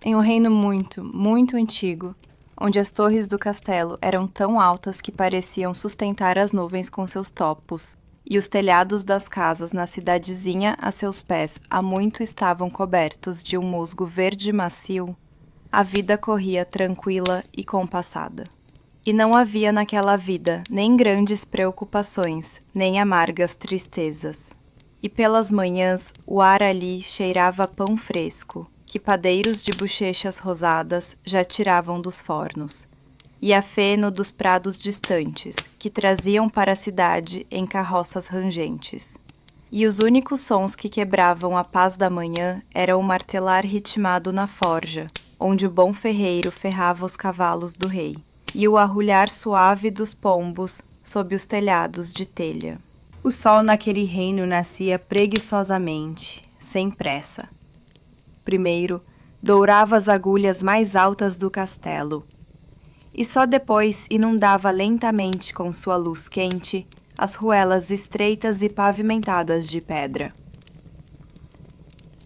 Em um reino muito, muito antigo, onde as torres do castelo eram tão altas que pareciam sustentar as nuvens com seus topos, e os telhados das casas na cidadezinha a seus pés há muito estavam cobertos de um musgo verde macio, a vida corria tranquila e compassada. E não havia naquela vida nem grandes preocupações, nem amargas tristezas. E pelas manhãs o ar ali cheirava a pão fresco, que padeiros de bochechas rosadas já tiravam dos fornos, e a feno dos prados distantes, que traziam para a cidade em carroças rangentes. E os únicos sons que quebravam a paz da manhã eram o martelar ritmado na forja, onde o bom ferreiro ferrava os cavalos do rei, e o arrulhar suave dos pombos sob os telhados de telha. O sol naquele reino nascia preguiçosamente, sem pressa. Primeiro, dourava as agulhas mais altas do castelo, e só depois inundava lentamente com sua luz quente as ruelas estreitas e pavimentadas de pedra.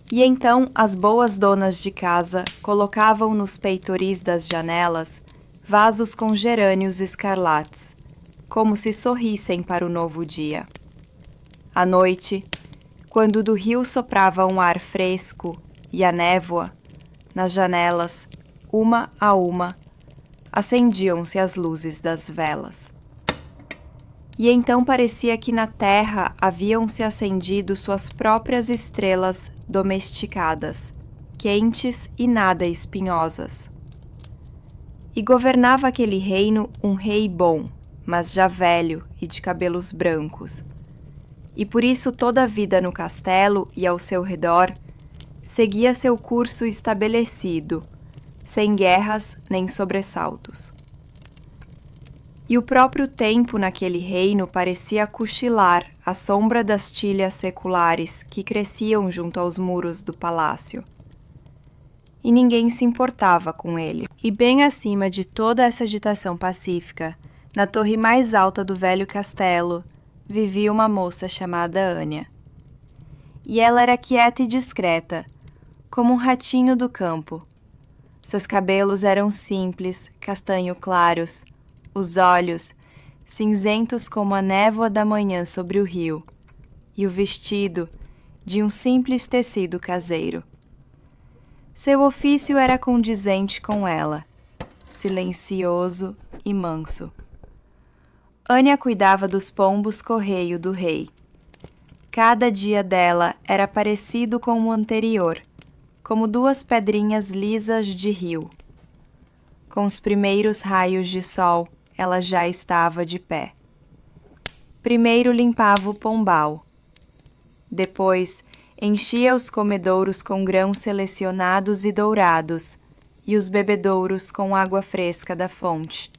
E então as boas donas de casa colocavam nos peitoris das janelas vasos com gerânios escarlates, como se sorrissem para o novo dia. À noite, quando do rio soprava um ar fresco e a névoa, nas janelas, uma a uma, acendiam-se as luzes das velas. E então parecia que na terra haviam-se acendido suas próprias estrelas domesticadas, quentes e nada espinhosas. E governava aquele reino um rei bom, mas já velho e de cabelos brancos. E por isso toda a vida no castelo e ao seu redor seguia seu curso estabelecido, sem guerras nem sobressaltos. E o próprio tempo naquele reino parecia cochilar à sombra das tilhas seculares que cresciam junto aos muros do palácio. E ninguém se importava com ele. E bem acima de toda essa agitação pacífica, na torre mais alta do velho castelo, vivia uma moça chamada Anya. E ela era quieta e discreta, como um ratinho do campo. Seus cabelos eram simples, castanho claros, os olhos cinzentos como a névoa da manhã sobre o rio, e o vestido de um simples tecido caseiro. Seu ofício era condizente com ela, silencioso e manso. Anya cuidava dos pombos correio do rei. Cada dia dela era parecido com o anterior, como duas pedrinhas lisas de rio. Com os primeiros raios de sol, ela já estava de pé. Primeiro limpava o pombal. Depois, enchia os comedouros com grãos selecionados e dourados, e os bebedouros com água fresca da fonte,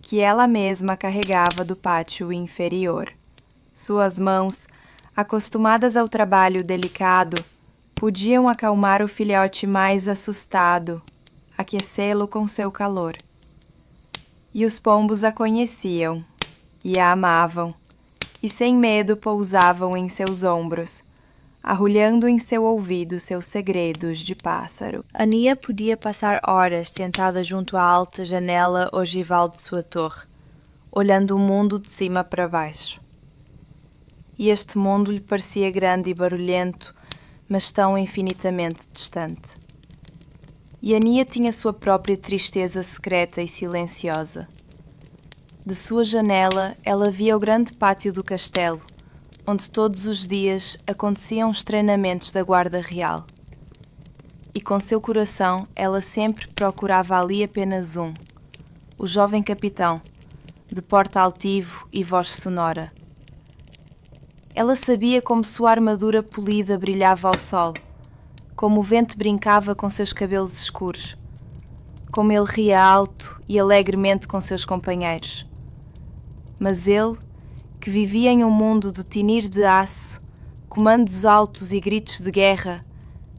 que ela mesma carregava do pátio inferior. Suas mãos, acostumadas ao trabalho delicado, podiam acalmar o filhote mais assustado, aquecê-lo com seu calor. E os pombos a conheciam, e a amavam, e sem medo pousavam em seus ombros, arrulhando em seu ouvido seus segredos de pássaro. Ania podia passar horas sentada junto à alta janela ogival de sua torre, olhando o mundo de cima para baixo. E este mundo lhe parecia grande e barulhento, mas tão infinitamente distante. E Ania tinha sua própria tristeza secreta e silenciosa. De sua janela, ela via o grande pátio do castelo, onde todos os dias aconteciam os treinamentos da Guarda Real. E com seu coração, ela sempre procurava ali apenas um, o jovem capitão, de porte altivo e voz sonora. Ela sabia como sua armadura polida brilhava ao sol, como o vento brincava com seus cabelos escuros, como ele ria alto e alegremente com seus companheiros. Mas ele, que vivia em um mundo de tinir de aço, comandos altos e gritos de guerra,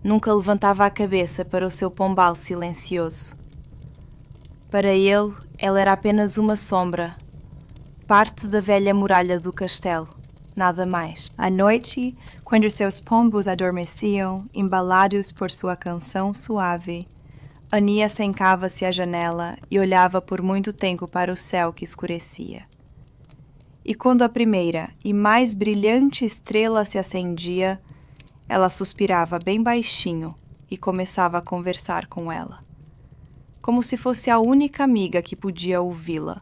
nunca levantava a cabeça para o seu pombal silencioso. Para ele, ela era apenas uma sombra, parte da velha muralha do castelo, nada mais. À noite, quando seus pombos adormeciam, embalados por sua canção suave, Ania sencava-se à janela e olhava por muito tempo para o céu que escurecia. E quando a primeira e mais brilhante estrela se acendia, ela suspirava bem baixinho e começava a conversar com ela, como se fosse a única amiga que podia ouvi-la,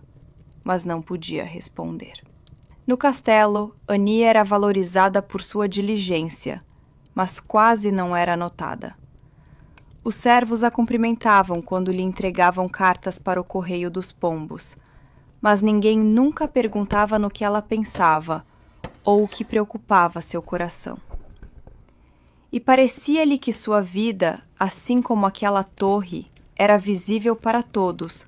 mas não podia responder. No castelo, Ania era valorizada por sua diligência, mas quase não era notada. Os servos a cumprimentavam quando lhe entregavam cartas para o correio dos pombos, mas ninguém nunca perguntava no que ela pensava ou o que preocupava seu coração. E parecia-lhe que sua vida, assim como aquela torre, era visível para todos,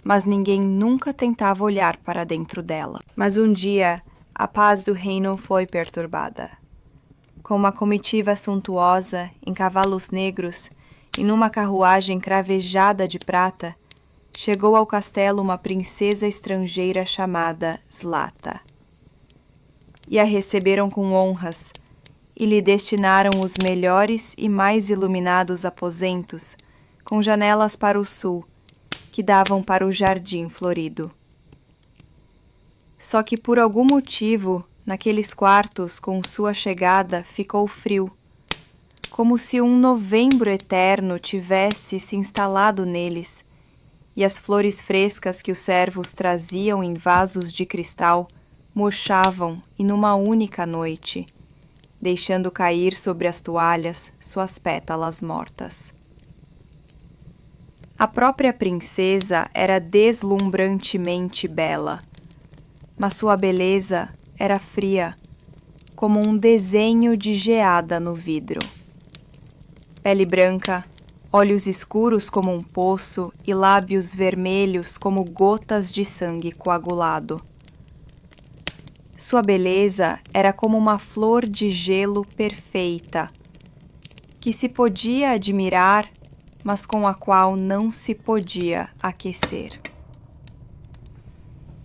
mas ninguém nunca tentava olhar para dentro dela. Mas um dia, a paz do reino foi perturbada. Com uma comitiva suntuosa, em cavalos negros, e numa carruagem cravejada de prata, chegou ao castelo uma princesa estrangeira chamada Zlata. E a receberam com honras, e lhe destinaram os melhores e mais iluminados aposentos, com janelas para o sul, que davam para o jardim florido. Só que por algum motivo, naqueles quartos, com sua chegada, ficou frio, como se um novembro eterno tivesse se instalado neles, e as flores frescas que os servos traziam em vasos de cristal murchavam e numa única noite, deixando cair sobre as toalhas suas pétalas mortas. A própria princesa era deslumbrantemente bela, mas sua beleza era fria, como um desenho de geada no vidro. Pele branca, olhos escuros como um poço e lábios vermelhos como gotas de sangue coagulado. Sua beleza era como uma flor de gelo perfeita, que se podia admirar, mas com a qual não se podia aquecer.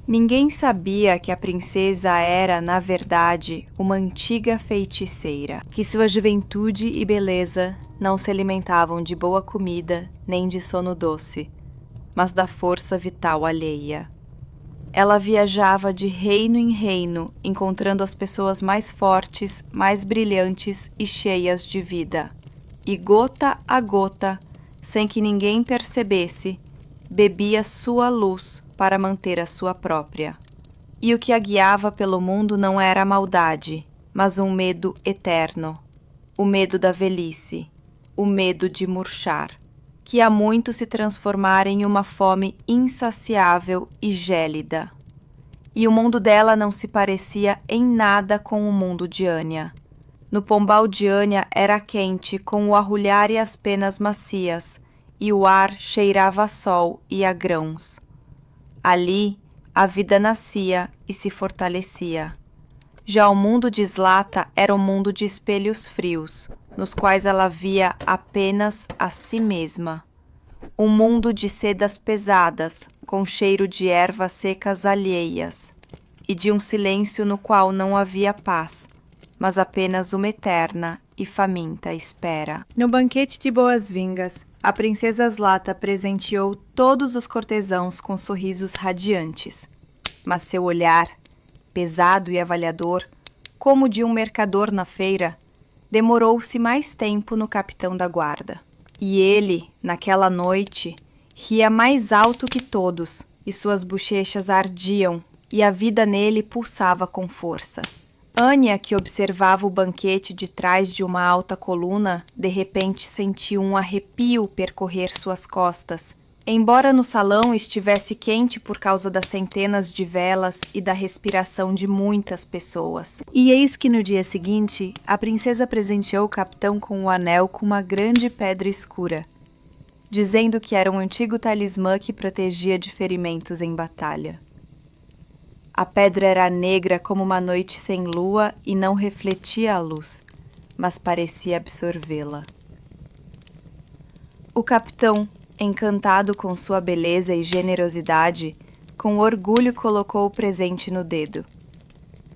Ninguém sabia que a princesa era, na verdade, uma antiga feiticeira, que sua juventude e beleza não se alimentavam de boa comida nem de sono doce, mas da força vital alheia. Ela viajava de reino em reino, encontrando as pessoas mais fortes, mais brilhantes e cheias de vida. E gota a gota, sem que ninguém percebesse, bebia sua luz para manter a sua própria. E o que a guiava pelo mundo não era a maldade, mas um medo eterno, o medo da velhice, o medo de murchar, que há muito se transformara em uma fome insaciável e gélida. E o mundo dela não se parecia em nada com o mundo de Anya. No pombal de Anya era quente, com o arrulhar e as penas macias, e o ar cheirava a sol e a grãos. Ali, a vida nascia e se fortalecia. Já o mundo de Zlata era um mundo de espelhos frios, nos quais ela via apenas a si mesma. Um mundo de sedas pesadas, com cheiro de ervas secas alheias, e de um silêncio no qual não havia paz, mas apenas uma eterna e faminta espera. No banquete de boas-vindas, a princesa Zlata presenteou todos os cortesãos com sorrisos radiantes, mas seu olhar, pesado e avaliador, como de um mercador na feira, demorou-se mais tempo no capitão da guarda. E ele, naquela noite, ria mais alto que todos, e suas bochechas ardiam, e a vida nele pulsava com força. Anya, que observava o banquete de trás de uma alta coluna, de repente sentiu um arrepio percorrer suas costas. Embora no salão estivesse quente por causa das centenas de velas e da respiração de muitas pessoas. E eis que no dia seguinte, a princesa presenteou o capitão com o anel com uma grande pedra escura, dizendo que era um antigo talismã que protegia de ferimentos em batalha. A pedra era negra como uma noite sem lua e não refletia a luz, mas parecia absorvê-la. O capitão, encantado com sua beleza e generosidade, com orgulho colocou o presente no dedo.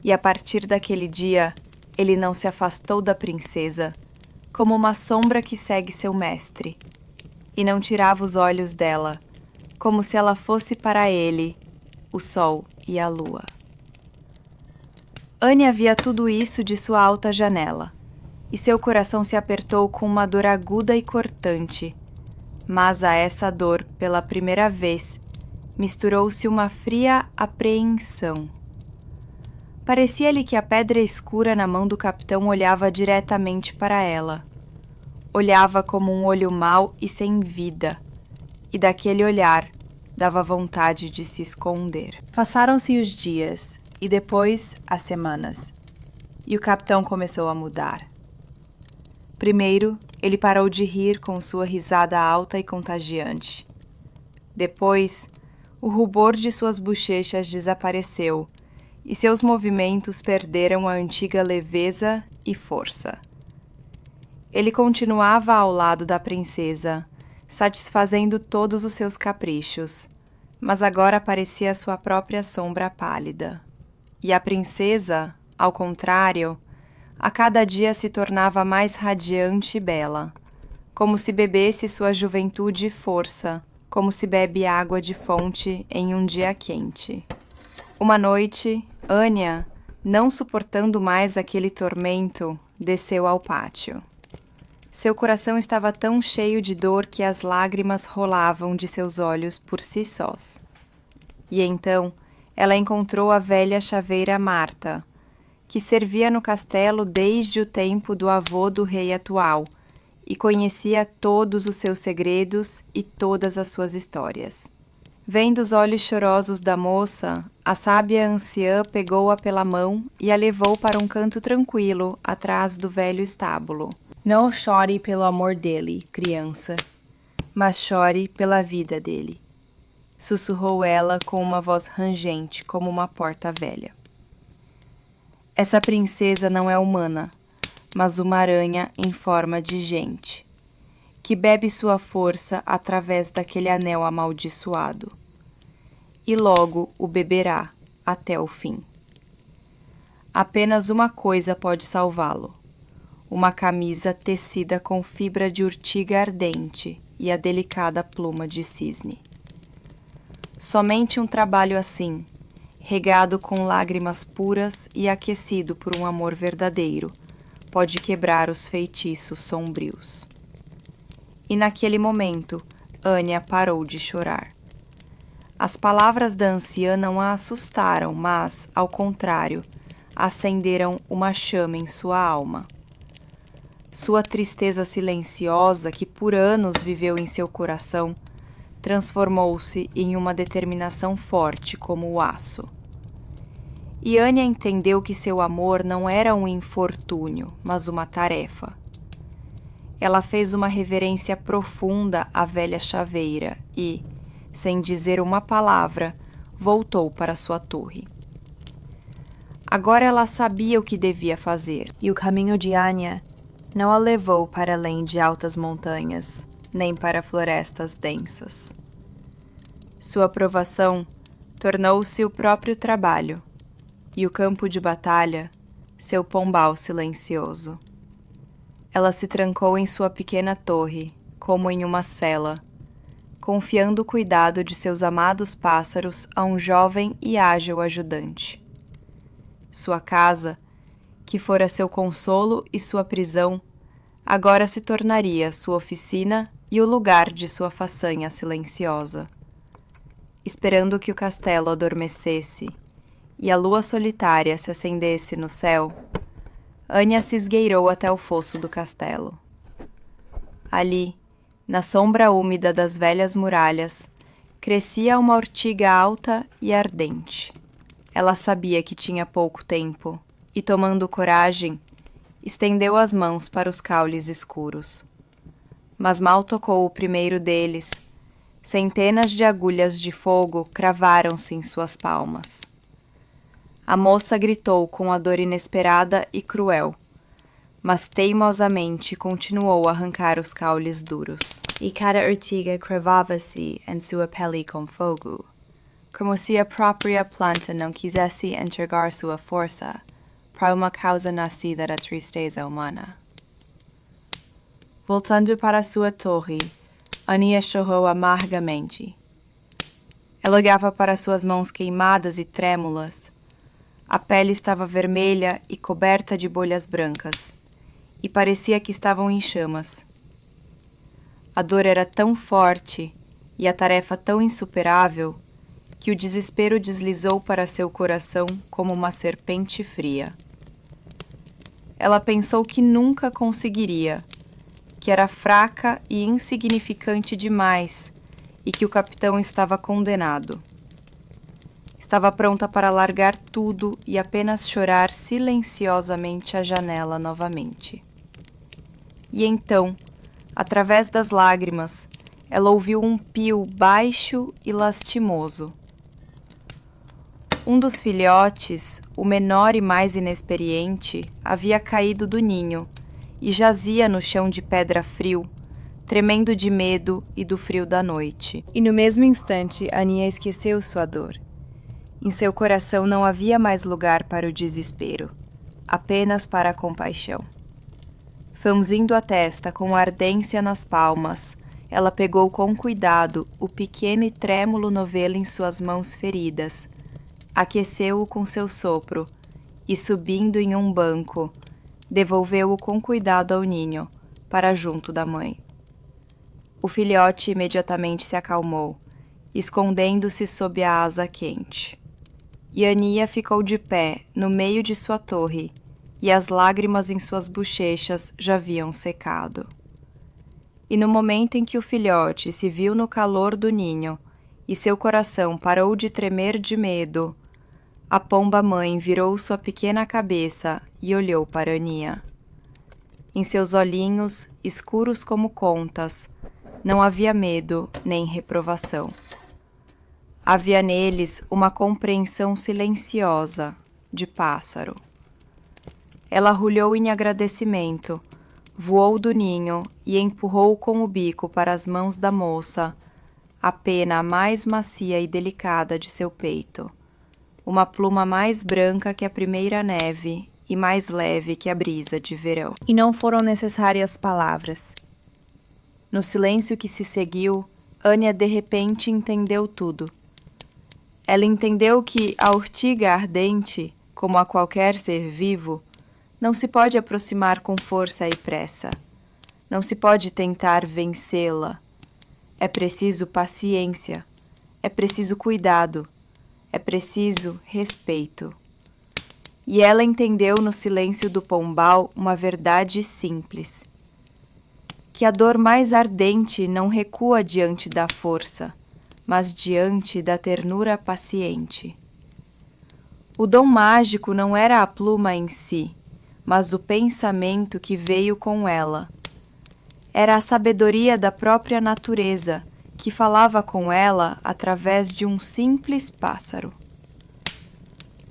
E a partir daquele dia, ele não se afastou da princesa, como uma sombra que segue seu mestre. e não tirava os olhos dela, como se ela fosse para ele, o sol e a lua. Anya via tudo isso de sua alta janela, e seu coração se apertou com uma dor aguda e cortante. Mas a essa dor, pela primeira vez, misturou-se uma fria apreensão. Parecia-lhe que a pedra escura na mão do capitão olhava diretamente para ela. Olhava como um olho mau e sem vida, e daquele olhar dava vontade de se esconder. Passaram-se os dias, e depois as semanas, e o capitão começou a mudar. Primeiro, ele parou de rir com sua risada alta e contagiante. Depois, o rubor de suas bochechas desapareceu, e seus movimentos perderam a antiga leveza e força. Ele continuava ao lado da princesa, satisfazendo todos os seus caprichos, mas agora parecia sua própria sombra pálida. E a princesa, ao contrário, a cada dia se tornava mais radiante e bela, como se bebesse sua juventude e força, como se bebe água de fonte em um dia quente. Uma noite, Anya, não suportando mais aquele tormento, desceu ao pátio. Seu coração estava tão cheio de dor que as lágrimas rolavam de seus olhos por si sós. E então, ela encontrou a velha chaveira Marta, que servia no castelo desde o tempo do avô do rei atual e conhecia todos os seus segredos e todas as suas histórias. Vendo os olhos chorosos da moça, a sábia anciã pegou-a pela mão e a levou para um canto tranquilo, atrás do velho estábulo. Não chore pelo amor dele, criança, mas chore pela vida dele, sussurrou ela com uma voz rangente como uma porta velha. Essa princesa não é humana, mas uma aranha em forma de gente, que bebe sua força através daquele anel amaldiçoado, e logo o beberá até o fim. Apenas uma coisa pode salvá-lo: uma camisa tecida com fibra de urtiga ardente e a delicada pluma de cisne. Somente um trabalho assim, regado com lágrimas puras e aquecido por um amor verdadeiro, pode quebrar os feitiços sombrios. E naquele momento, Anya parou de chorar. As palavras da anciã não a assustaram, mas, ao contrário, acenderam uma chama em sua alma. Sua tristeza silenciosa, que por anos viveu em seu coração, transformou-se em uma determinação forte como o aço. E Anya entendeu que seu amor não era um infortúnio, mas uma tarefa. Ela fez uma reverência profunda à velha chaveira e, sem dizer uma palavra, voltou para sua torre. Agora ela sabia o que devia fazer, e o caminho de Anya não a levou para além de altas montanhas, nem para florestas densas. Sua provação tornou-se o próprio trabalho, e o campo de batalha, seu pombal silencioso. Ela se trancou em sua pequena torre, como em uma cela, confiando o cuidado de seus amados pássaros a um jovem e ágil ajudante. Sua casa, que fora seu consolo e sua prisão, agora se tornaria sua oficina e o lugar de sua façanha silenciosa. Esperando que o castelo adormecesse e a lua solitária se acendesse no céu, Anya se esgueirou até o fosso do castelo. Ali, na sombra úmida das velhas muralhas, crescia uma ortiga alta e ardente. Ela sabia que tinha pouco tempo e, tomando coragem, estendeu as mãos para os caules escuros. Mas mal tocou o primeiro deles, centenas de agulhas de fogo cravaram-se em suas palmas. A moça gritou com a dor inesperada e cruel, mas teimosamente continuou a arrancar os caules duros. E cada ortiga cravava-se em sua pele com fogo, como se a própria planta não quisesse entregar sua força para uma causa nascida da tristeza humana. Voltando para sua torre, Ania chorou amargamente. Ela olhava para suas mãos queimadas e trêmulas. A pele estava vermelha e coberta de bolhas brancas, e parecia que estavam em chamas. A dor era tão forte e a tarefa tão insuperável que o desespero deslizou para seu coração como uma serpente fria. Ela pensou que nunca conseguiria, que era fraca e insignificante demais e que o capitão estava condenado. Estava pronta para largar tudo e apenas chorar silenciosamente à janela novamente. E então, através das lágrimas, ela ouviu um pio baixo e lastimoso. Um dos filhotes, o menor e mais inexperiente, havia caído do ninho e jazia no chão de pedra frio, tremendo de medo e do frio da noite. E no mesmo instante, Ania esqueceu sua dor. Em seu coração não havia mais lugar para o desespero, apenas para a compaixão. Franzindo a testa com ardência nas palmas, ela pegou com cuidado o pequeno e trêmulo novelo em suas mãos feridas, aqueceu-o com seu sopro e, subindo em um banco, devolveu-o com cuidado ao ninho, para junto da mãe. O filhote imediatamente se acalmou, escondendo-se sob a asa quente. E Ania ficou de pé, no meio de sua torre, e as lágrimas em suas bochechas já haviam secado. E no momento em que o filhote se viu no calor do ninho, e seu coração parou de tremer de medo, a pomba-mãe virou sua pequena cabeça e olhou para Ania. Em seus olhinhos, escuros como contas, não havia medo nem reprovação. Havia neles uma compreensão silenciosa, de pássaro. Ela arrulhou em agradecimento, voou do ninho e empurrou com o bico para as mãos da moça a pena mais macia e delicada de seu peito, uma pluma mais branca que a primeira neve e mais leve que a brisa de verão. E não foram necessárias palavras. No silêncio que se seguiu, Ania de repente entendeu tudo. Ela entendeu que a urtiga ardente, como a qualquer ser vivo, não se pode aproximar com força e pressa. Não se pode tentar vencê-la. É preciso paciência. É preciso cuidado. É preciso respeito. E ela entendeu no silêncio do pombal uma verdade simples: que a dor mais ardente não recua diante da força, mas diante da ternura paciente. O dom mágico não era a pluma em si, mas o pensamento que veio com ela. Era a sabedoria da própria natureza, que falava com ela através de um simples pássaro.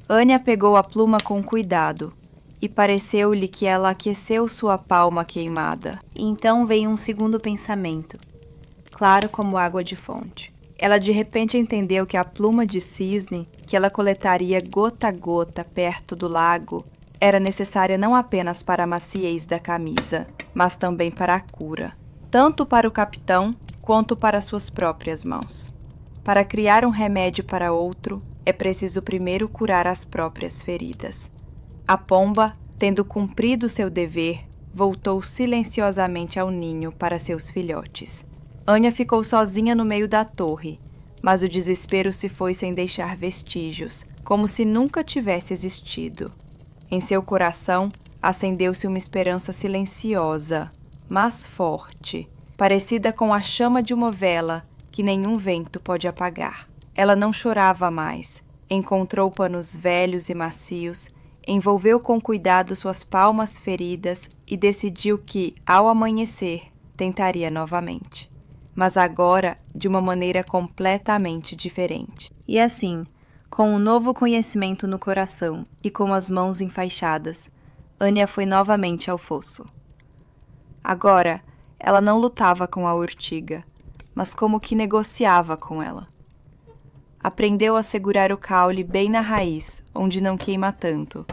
Ania pegou a pluma com cuidado, e pareceu-lhe que ela aqueceu sua palma queimada. E então veio um segundo pensamento, claro como água de fonte. Ela de repente entendeu que a pluma de cisne, que ela coletaria gota a gota perto do lago, era necessária não apenas para a maciez da camisa, mas também para a cura, tanto para o capitão quanto para suas próprias mãos. Para criar um remédio para outro, é preciso primeiro curar as próprias feridas. A pomba, tendo cumprido seu dever, voltou silenciosamente ao ninho para seus filhotes. Ania ficou sozinha no meio da torre, mas o desespero se foi sem deixar vestígios, como se nunca tivesse existido. Em seu coração acendeu-se uma esperança silenciosa, mas forte, parecida com a chama de uma vela que nenhum vento pode apagar. Ela não chorava mais. Encontrou panos velhos e macios, envolveu com cuidado suas palmas feridas e decidiu que, ao amanhecer, tentaria novamente. Mas agora de uma maneira completamente diferente. E assim, com um novo conhecimento no coração e com as mãos enfaixadas, Ania foi novamente ao fosso. Agora, ela não lutava com a urtiga, mas como que negociava com ela. Aprendeu a segurar o caule bem na raiz, onde não queima tanto,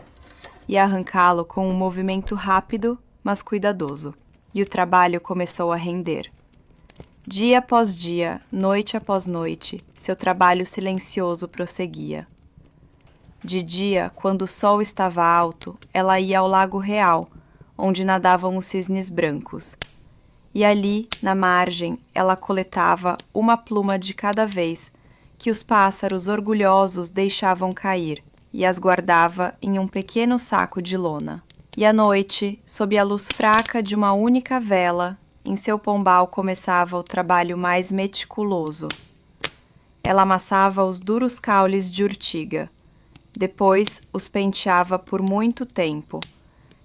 e a arrancá-lo com um movimento rápido, mas cuidadoso. E o trabalho começou a render. Dia após dia, noite após noite, seu trabalho silencioso prosseguia. De dia, quando o sol estava alto, ela ia ao Lago Real, onde nadavam os cisnes brancos. E ali, na margem, ela coletava uma pluma de cada vez que os pássaros orgulhosos deixavam cair e as guardava em um pequeno saco de lona. E à noite, sob a luz fraca de uma única vela, em seu pombal começava o trabalho mais meticuloso. Ela amassava os duros caules de urtiga. Depois os penteava por muito tempo,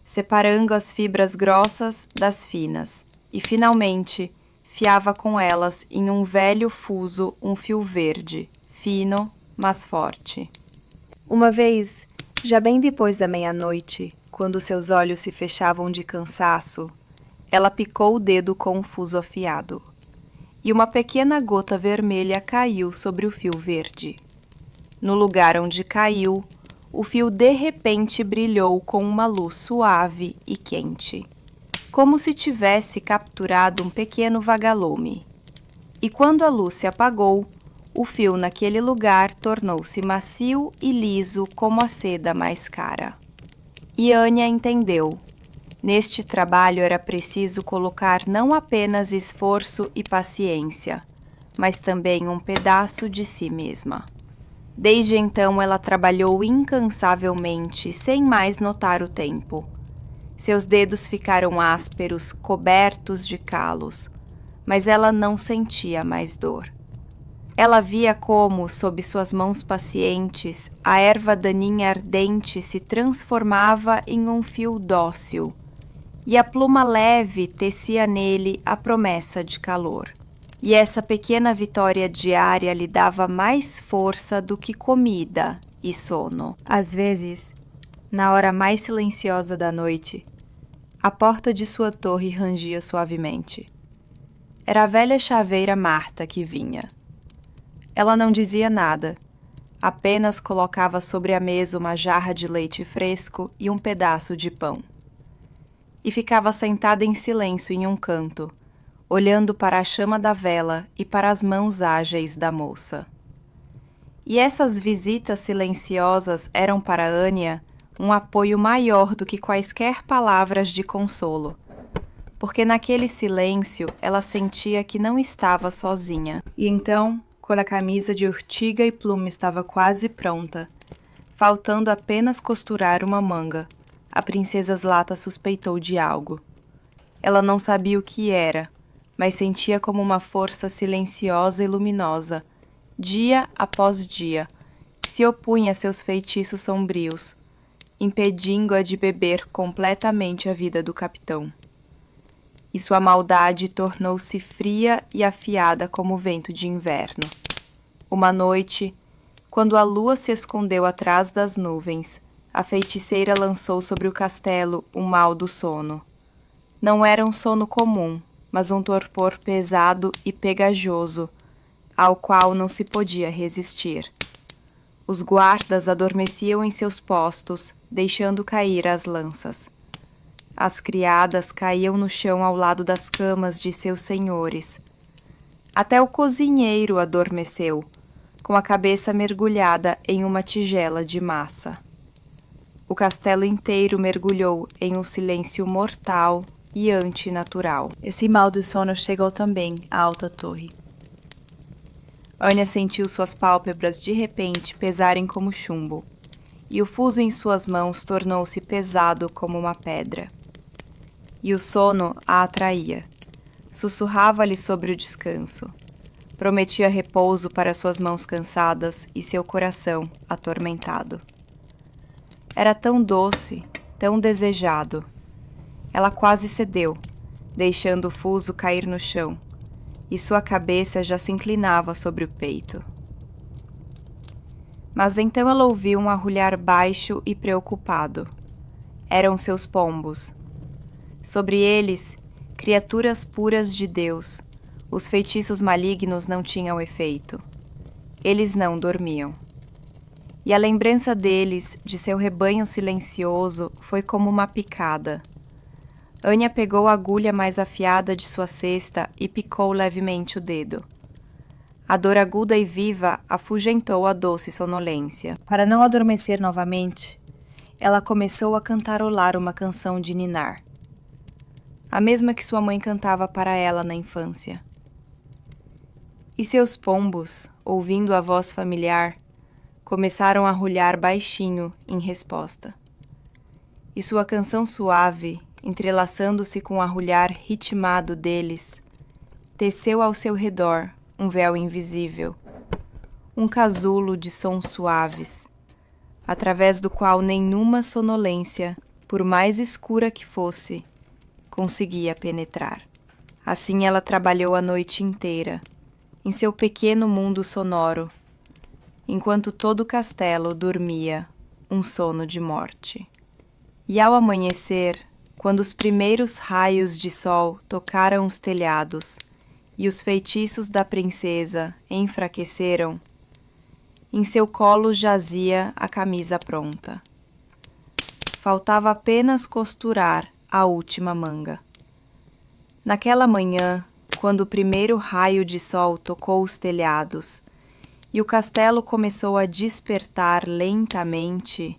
separando as fibras grossas das finas, e finalmente fiava com elas em um velho fuso um fio verde, fino, mas forte. Uma vez, já bem depois da meia-noite, quando seus olhos se fechavam de cansaço, ela picou o dedo com um fuso afiado, e uma pequena gota vermelha caiu sobre o fio verde. No lugar onde caiu, o fio de repente brilhou com uma luz suave e quente, como se tivesse capturado um pequeno vagalume. E quando a luz se apagou, o fio naquele lugar tornou-se macio e liso como a seda mais cara. E Anya entendeu. Neste trabalho era preciso colocar não apenas esforço e paciência, mas também um pedaço de si mesma. Desde então ela trabalhou incansavelmente, sem mais notar o tempo. Seus dedos ficaram ásperos, cobertos de calos, mas ela não sentia mais dor. Ela via como, sob suas mãos pacientes, a erva daninha ardente se transformava em um fio dócil, e a pluma leve tecia nele a promessa de calor. E essa pequena vitória diária lhe dava mais força do que comida e sono. Às vezes, na hora mais silenciosa da noite, a porta de sua torre rangia suavemente. Era a velha chaveira Marta que vinha. Ela não dizia nada, apenas colocava sobre a mesa uma jarra de leite fresco e um pedaço de pão. E ficava sentada em silêncio em um canto, olhando para a chama da vela e para as mãos ágeis da moça. E essas visitas silenciosas eram para Anya um apoio maior do que quaisquer palavras de consolo, porque naquele silêncio ela sentia que não estava sozinha. E então, quando a camisa de urtiga e pluma estava quase pronta, faltando apenas costurar uma manga, a princesa Zlata suspeitou de algo. Ela não sabia o que era, mas sentia como uma força silenciosa e luminosa, dia após dia, se opunha a seus feitiços sombrios, impedindo-a de beber completamente a vida do capitão. E sua maldade tornou-se fria e afiada como o vento de inverno. Uma noite, quando a lua se escondeu atrás das nuvens, a feiticeira lançou sobre o castelo o mal do sono. Não era um sono comum, mas um torpor pesado e pegajoso, ao qual não se podia resistir. Os guardas adormeciam em seus postos, deixando cair as lanças. As criadas caíam no chão ao lado das camas de seus senhores. Até o cozinheiro adormeceu, com a cabeça mergulhada em uma tigela de massa. O castelo inteiro mergulhou em um silêncio mortal e antinatural. Esse mal do sono chegou também à alta torre. Anya sentiu suas pálpebras de repente pesarem como chumbo, e o fuso em suas mãos tornou-se pesado como uma pedra. E o sono a atraía. Sussurrava-lhe sobre o descanso. Prometia repouso para suas mãos cansadas e seu coração atormentado. Era tão doce, tão desejado. Ela quase cedeu, deixando o fuso cair no chão, e sua cabeça já se inclinava sobre o peito. Mas então ela ouviu um arrulhar baixo e preocupado. Eram seus pombos. Sobre eles, criaturas puras de Deus, os feitiços malignos não tinham efeito. Eles não dormiam. E a lembrança deles, de seu rebanho silencioso, foi como uma picada. Anya pegou a agulha mais afiada de sua cesta e picou levemente o dedo. A dor aguda e viva afugentou a doce sonolência. Para não adormecer novamente, ela começou a cantarolar uma canção de ninar, a mesma que sua mãe cantava para ela na infância. E seus pombos, ouvindo a voz familiar, começaram a arrulhar baixinho em resposta. E sua canção suave, entrelaçando-se com o arrulhar ritmado deles, teceu ao seu redor um véu invisível, um casulo de sons suaves, através do qual nenhuma sonolência, por mais escura que fosse, conseguia penetrar. Assim ela trabalhou a noite inteira, em seu pequeno mundo sonoro, enquanto todo o castelo dormia um sono de morte. E ao amanhecer, quando os primeiros raios de sol tocaram os telhados e os feitiços da princesa enfraqueceram, em seu colo jazia a camisa pronta. Faltava apenas costurar a última manga. Naquela manhã, quando o primeiro raio de sol tocou os telhados e o castelo começou a despertar lentamente,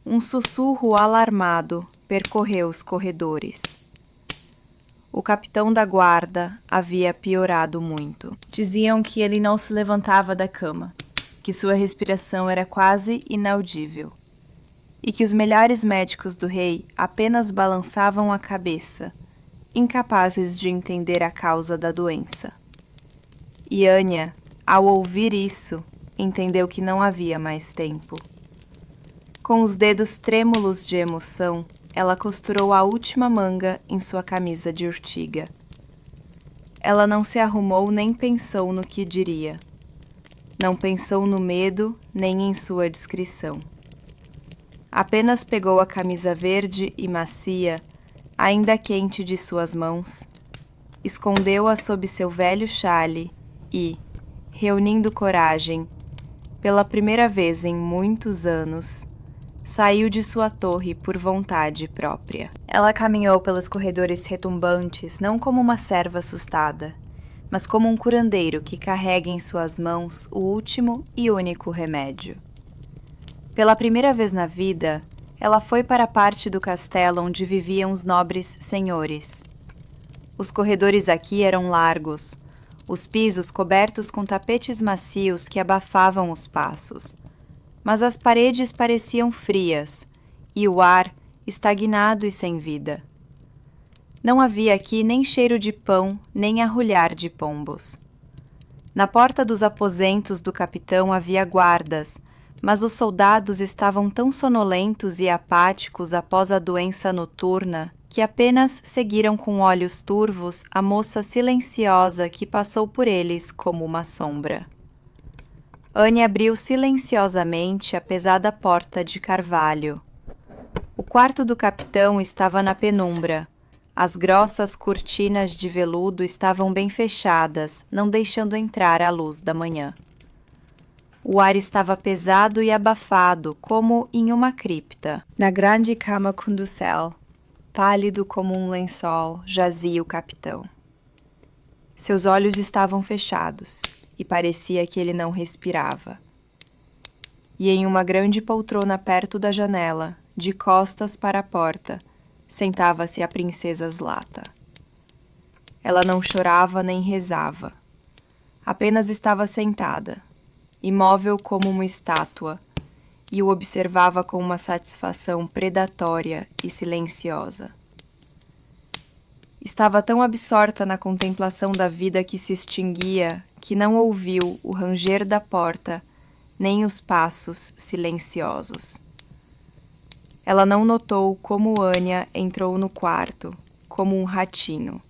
um sussurro alarmado percorreu os corredores. O capitão da guarda havia piorado muito. Diziam que ele não se levantava da cama, que sua respiração era quase inaudível, e que os melhores médicos do rei apenas balançavam a cabeça, incapazes de entender a causa da doença. E Anya, ao ouvir isso, entendeu que não havia mais tempo. Com os dedos trêmulos de emoção, ela costurou a última manga em sua camisa de urtiga. Ela não se arrumou nem pensou no que diria. Não pensou no medo nem em sua discrição. Apenas pegou a camisa verde e macia, ainda quente de suas mãos, escondeu-a sob seu velho chale e, reunindo coragem, pela primeira vez em muitos anos, saiu de sua torre por vontade própria. Ela caminhou pelos corredores retumbantes não como uma serva assustada, mas como um curandeiro que carrega em suas mãos o último e único remédio. Pela primeira vez na vida, ela foi para a parte do castelo onde viviam os nobres senhores. Os corredores aqui eram largos, os pisos cobertos com tapetes macios que abafavam os passos, mas as paredes pareciam frias e o ar estagnado e sem vida. Não havia aqui nem cheiro de pão, nem arrulhar de pombos. Na porta dos aposentos do capitão havia guardas, mas os soldados estavam tão sonolentos e apáticos após a doença noturna que apenas seguiram com olhos turvos a moça silenciosa que passou por eles como uma sombra. Anya abriu silenciosamente a pesada porta de carvalho. O quarto do capitão estava na penumbra. As grossas cortinas de veludo estavam bem fechadas, não deixando entrar a luz da manhã. O ar estava pesado e abafado, como em uma cripta. Na grande cama conducel, pálido como um lençol, jazia o capitão. Seus olhos estavam fechados e parecia que ele não respirava. E em uma grande poltrona perto da janela, de costas para a porta, sentava-se a princesa Zlata. Ela não chorava nem rezava. Apenas estava sentada, imóvel como uma estátua, e o observava com uma satisfação predatória e silenciosa. Estava tão absorta na contemplação da vida que se extinguia que não ouviu o ranger da porta nem os passos silenciosos. Ela não notou como Anya entrou no quarto, como um ratinho.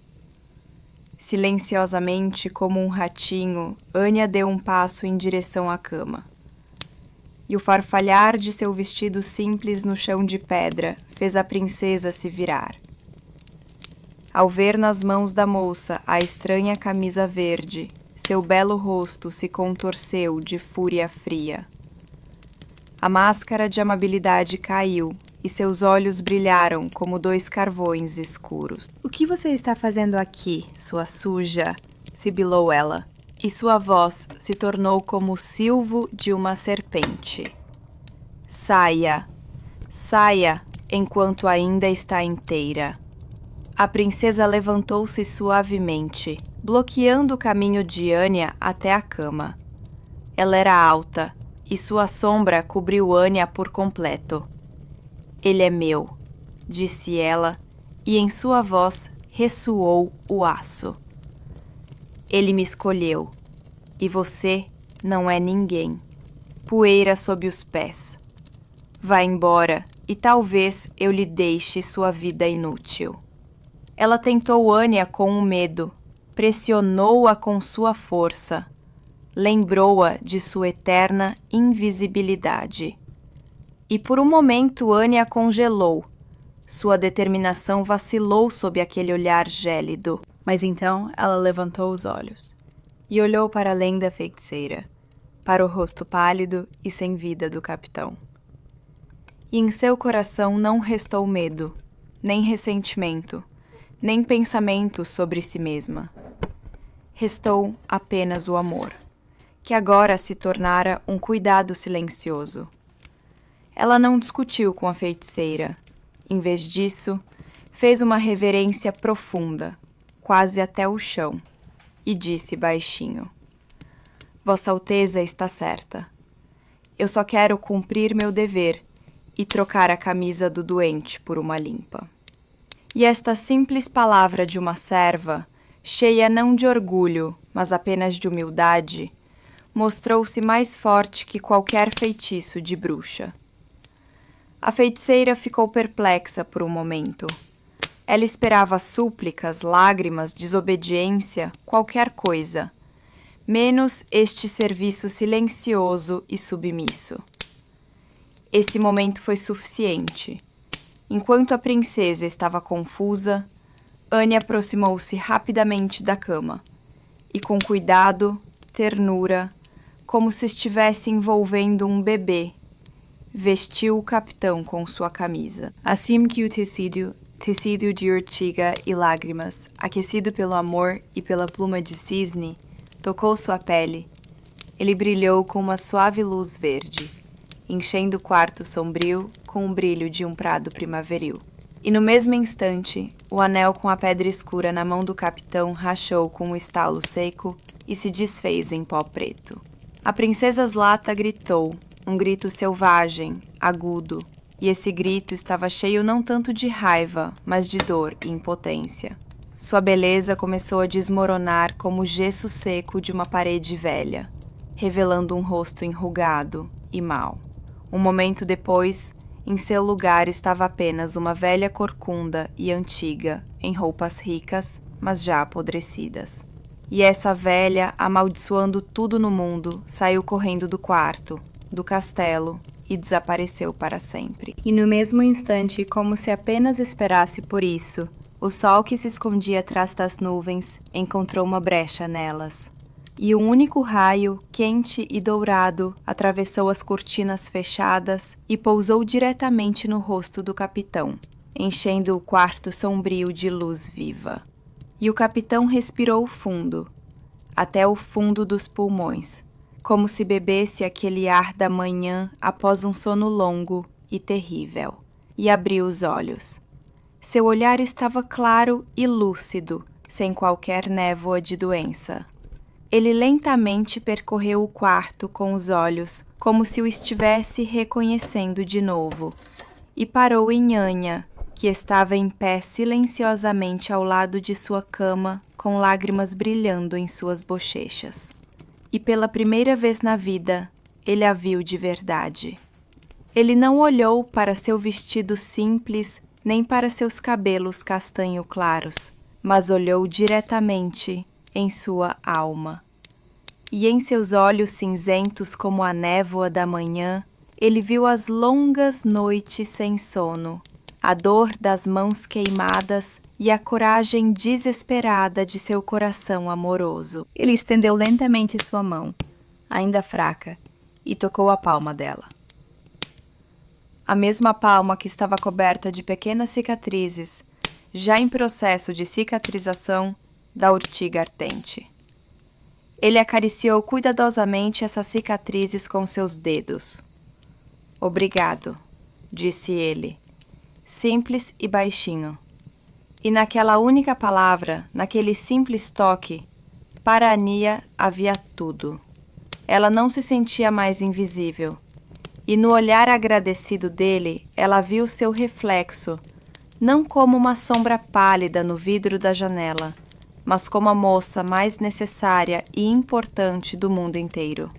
Silenciosamente, como um ratinho, Anya deu um passo em direção à cama. E o farfalhar de seu vestido simples no chão de pedra fez a princesa se virar. Ao ver nas mãos da moça a estranha camisa verde, seu belo rosto se contorceu de fúria fria. A máscara de amabilidade caiu e seus olhos brilharam como dois carvões escuros. "O que você está fazendo aqui, sua suja?" sibilou ela, e sua voz se tornou como o silvo de uma serpente. "Saia, saia, enquanto ainda está inteira." A princesa levantou-se suavemente, bloqueando o caminho de Anya até a cama. Ela era alta, e sua sombra cobriu Anya por completo. "Ele é meu", disse ela, e em sua voz ressoou o aço. "Ele me escolheu, e você não é ninguém. Poeira sob os pés. Vá embora, e talvez eu lhe deixe sua vida inútil." Ela tentou Anya com o medo, pressionou-a com sua força, lembrou-a de sua eterna invisibilidade. E por um momento Anya congelou. Sua determinação vacilou sob aquele olhar gélido. Mas então ela levantou os olhos e olhou para além da feiticeira, para o rosto pálido e sem vida do capitão. E em seu coração não restou medo, nem ressentimento, nem pensamento sobre si mesma. Restou apenas o amor, que agora se tornara um cuidado silencioso. Ela não discutiu com a feiticeira. Em vez disso, fez uma reverência profunda, quase até o chão, e disse baixinho: "Vossa Alteza está certa. Eu só quero cumprir meu dever e trocar a camisa do doente por uma limpa." E esta simples palavra de uma serva, cheia não de orgulho, mas apenas de humildade, mostrou-se mais forte que qualquer feitiço de bruxa. A feiticeira ficou perplexa por um momento. Ela esperava súplicas, lágrimas, desobediência, qualquer coisa, menos este serviço silencioso e submisso. Esse momento foi suficiente. Enquanto a princesa estava confusa, Anya aproximou-se rapidamente da cama e, com cuidado, ternura, como se estivesse envolvendo um bebê, vestiu o capitão com sua camisa. Assim que o tecido de urtiga e lágrimas, aquecido pelo amor e pela pluma de cisne, tocou sua pele, ele brilhou com uma suave luz verde, enchendo o quarto sombrio com o brilho de um prado primaveril. E no mesmo instante, o anel com a pedra escura na mão do capitão rachou com um estalo seco e se desfez em pó preto. A princesa Zlata gritou, um grito selvagem, agudo, e esse grito estava cheio não tanto de raiva, mas de dor e impotência. Sua beleza começou a desmoronar como o gesso seco de uma parede velha, revelando um rosto enrugado e mau. Um momento depois, em seu lugar estava apenas uma velha corcunda e antiga, em roupas ricas, mas já apodrecidas. E essa velha, amaldiçoando tudo no mundo, saiu correndo do quarto, do castelo, e desapareceu para sempre. E no mesmo instante, como se apenas esperasse por isso, o sol que se escondia atrás das nuvens encontrou uma brecha nelas. E um único raio, quente e dourado, atravessou as cortinas fechadas e pousou diretamente no rosto do capitão, enchendo o quarto sombrio de luz viva. E o capitão respirou fundo, até o fundo dos pulmões, como se bebesse aquele ar da manhã após um sono longo e terrível, e abriu os olhos. Seu olhar estava claro e lúcido, sem qualquer névoa de doença. Ele lentamente percorreu o quarto com os olhos, como se o estivesse reconhecendo de novo, e parou em Anya, que estava em pé silenciosamente ao lado de sua cama, com lágrimas brilhando em suas bochechas. E pela primeira vez na vida, ele a viu de verdade. Ele não olhou para seu vestido simples, nem para seus cabelos castanho claros, mas olhou diretamente em sua alma. E em seus olhos cinzentos como a névoa da manhã, ele viu as longas noites sem sono, a dor das mãos queimadas e a coragem desesperada de seu coração amoroso. Ele estendeu lentamente sua mão, ainda fraca, e tocou a palma dela. a mesma palma que estava coberta de pequenas cicatrizes, já em processo de cicatrização da urtiga ardente. Ele acariciou cuidadosamente essas cicatrizes com seus dedos. Obrigado, disse ele, simples e baixinho. E naquela única palavra, naquele simples toque, para Ania havia tudo. Ela não se sentia mais invisível. E no olhar agradecido dele, ela viu seu reflexo, não como uma sombra pálida no vidro da janela, mas como a moça mais necessária e importante do mundo inteiro.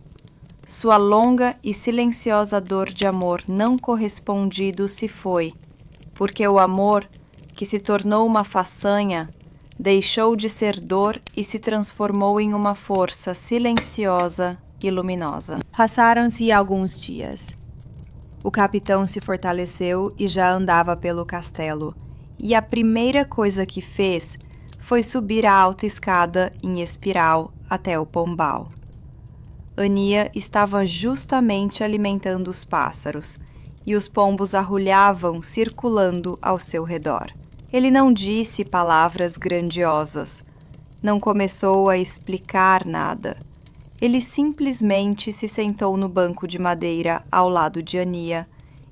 Sua longa e silenciosa dor de amor não correspondido se foi, porque o amor, que se tornou uma façanha, deixou de ser dor e se transformou em uma força silenciosa e luminosa. Passaram-se alguns dias. O capitão se fortaleceu e já andava pelo castelo, e a primeira coisa que fez foi subir a alta escada em espiral até o pombal. Ania estava justamente alimentando os pássaros, e os pombos arrulhavam circulando ao seu redor. Ele não disse palavras grandiosas, não começou a explicar nada. Ele simplesmente se sentou no banco de madeira ao lado de Ania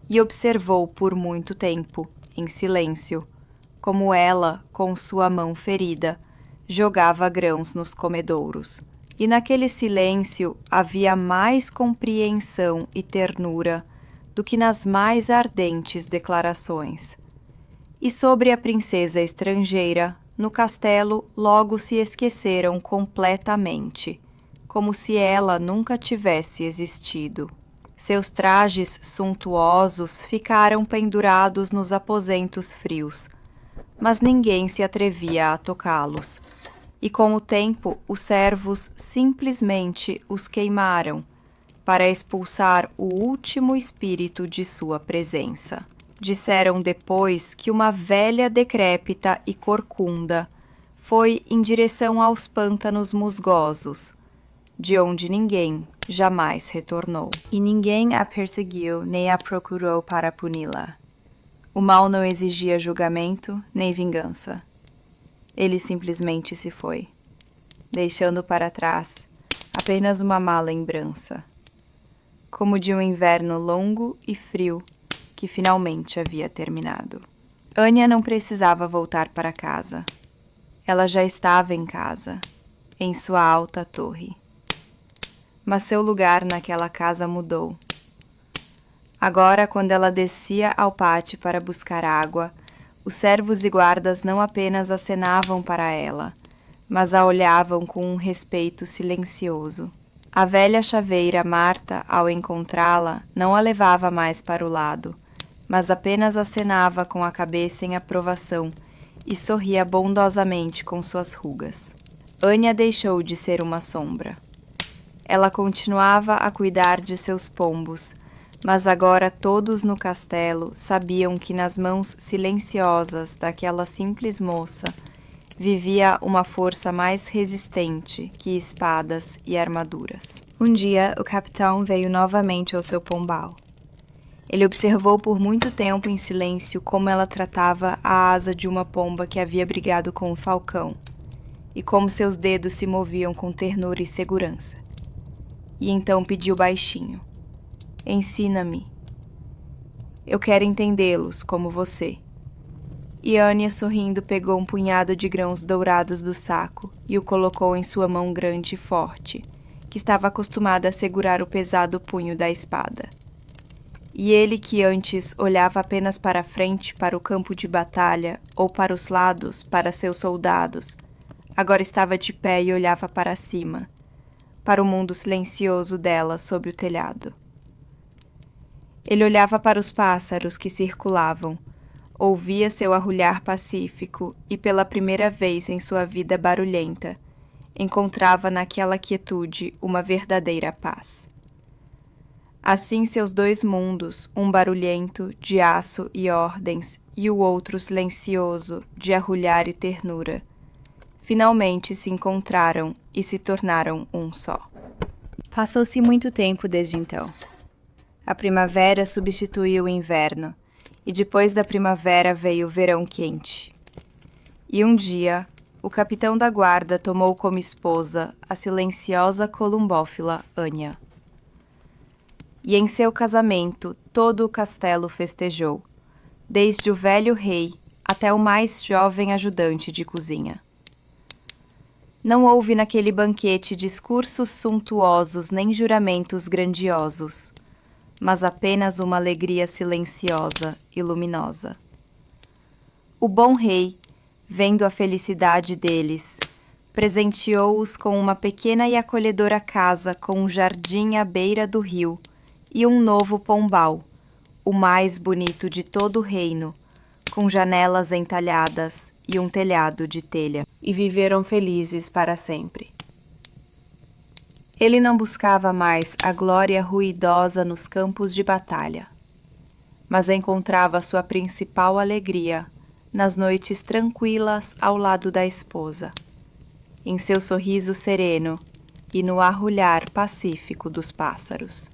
e observou por muito tempo, em silêncio, como ela, com sua mão ferida, jogava grãos nos comedouros. E naquele silêncio havia mais compreensão e ternura do que nas mais ardentes declarações. E sobre a princesa estrangeira, no castelo logo se esqueceram completamente, como se ela nunca tivesse existido. Seus trajes suntuosos ficaram pendurados nos aposentos frios, mas ninguém se atrevia a tocá-los. E com o tempo os servos simplesmente os queimaram, para expulsar o último espírito de sua presença. Disseram depois que uma velha decrépita e corcunda foi em direção aos pântanos musgosos, de onde ninguém jamais retornou. E ninguém a perseguiu nem a procurou para puni-la. O mal não exigia julgamento nem vingança. Ele simplesmente se foi, deixando para trás apenas uma má lembrança, como de um inverno longo e frio que finalmente havia terminado. Ania não precisava voltar para casa. Ela já estava em casa, em sua alta torre. Mas seu lugar naquela casa mudou. Agora, quando ela descia ao pátio para buscar água, os servos e guardas não apenas acenavam para ela, mas a olhavam com um respeito silencioso. A velha chaveira Marta, ao encontrá-la, não a levava mais para o lado, mas apenas acenava com a cabeça em aprovação e sorria bondosamente com suas rugas. Ania deixou de ser uma sombra. Ela continuava a cuidar de seus pombos, mas agora todos no castelo sabiam que nas mãos silenciosas daquela simples moça vivia uma força mais resistente que espadas e armaduras. Um dia, o capitão veio novamente ao seu pombal. Ele observou por muito tempo em silêncio como ela tratava a asa de uma pomba que havia brigado com o falcão, e como seus dedos se moviam com ternura e segurança. E então pediu baixinho: "Ensina-me. Eu quero entendê-los como você." E Ania, sorrindo, pegou um punhado de grãos dourados do saco e o colocou em sua mão grande e forte, que estava acostumada a segurar o pesado punho da espada. E ele, que antes olhava apenas para a frente, para o campo de batalha, ou para os lados, para seus soldados, agora estava de pé e olhava para cima, para o mundo silencioso dela sob o telhado. Ele olhava para os pássaros que circulavam, ouvia seu arrulhar pacífico e, pela primeira vez em sua vida barulhenta, encontrava naquela quietude uma verdadeira paz. Assim seus dois mundos, um barulhento, de aço e ordens, e o outro silencioso, de arrulhar e ternura, finalmente se encontraram e se tornaram um só. Passou-se muito tempo desde então. A primavera substituiu o inverno, e depois da primavera veio o verão quente. E um dia, o capitão da guarda tomou como esposa a silenciosa columbófila Anya. E em seu casamento todo o castelo festejou, desde o velho rei até o mais jovem ajudante de cozinha. Não houve naquele banquete discursos suntuosos nem juramentos grandiosos, mas apenas uma alegria silenciosa e luminosa. O bom rei, vendo a felicidade deles, presenteou-os com uma pequena e acolhedora casa com um jardim à beira do rio e um novo pombal, o mais bonito de todo o reino, com janelas entalhadas e um telhado de telha. E viveram felizes para sempre. Ele não buscava mais a glória ruidosa nos campos de batalha, mas encontrava sua principal alegria nas noites tranquilas ao lado da esposa, em seu sorriso sereno e no arrulhar pacífico dos pássaros.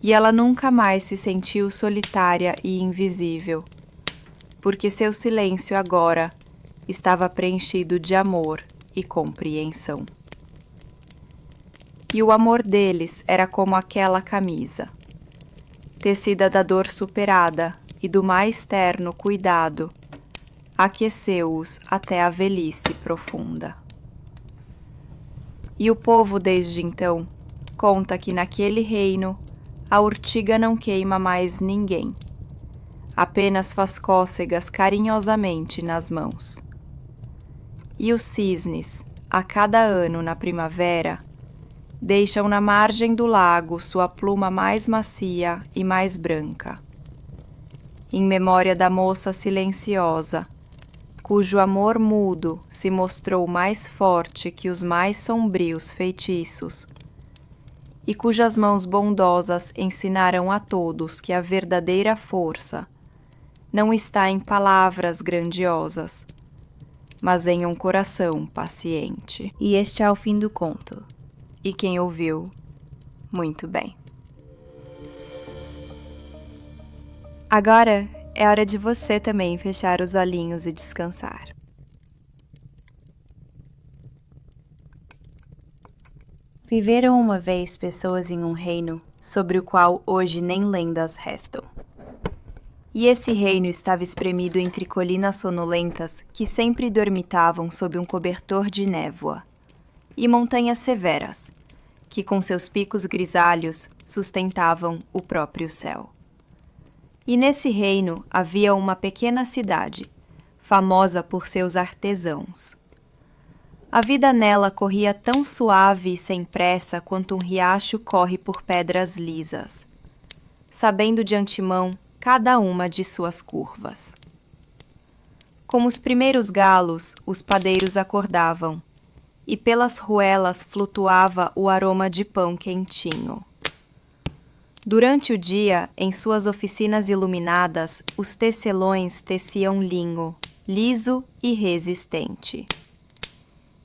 E ela nunca mais se sentiu solitária e invisível, porque seu silêncio agora estava preenchido de amor e compreensão. E o amor deles era como aquela camisa, tecida da dor superada e do mais terno cuidado, aqueceu-os até a velhice profunda. E o povo desde então conta que naquele reino a urtiga não queima mais ninguém, apenas faz cócegas carinhosamente nas mãos. E os cisnes, a cada ano na primavera, deixam na margem do lago sua pluma mais macia e mais branca, em memória da moça silenciosa, cujo amor mudo se mostrou mais forte que os mais sombrios feitiços, e cujas mãos bondosas ensinaram a todos que a verdadeira força não está em palavras grandiosas, mas em um coração paciente. E este é o fim do conto. E quem ouviu, muito bem. Agora é hora de você também fechar os olhinhos e descansar. Viveram uma vez pessoas em um reino sobre o qual hoje nem lendas restam. E esse reino estava espremido entre colinas sonolentas que sempre dormitavam sob um cobertor de névoa, e montanhas severas, que com seus picos grisalhos sustentavam o próprio céu. E nesse reino havia uma pequena cidade, famosa por seus artesãos. A vida nela corria tão suave e sem pressa quanto um riacho corre por pedras lisas, sabendo de antemão cada uma de suas curvas. Como os primeiros galos, os padeiros acordavam, e pelas ruelas flutuava o aroma de pão quentinho. Durante o dia, em suas oficinas iluminadas, os tecelões teciam linho, liso e resistente.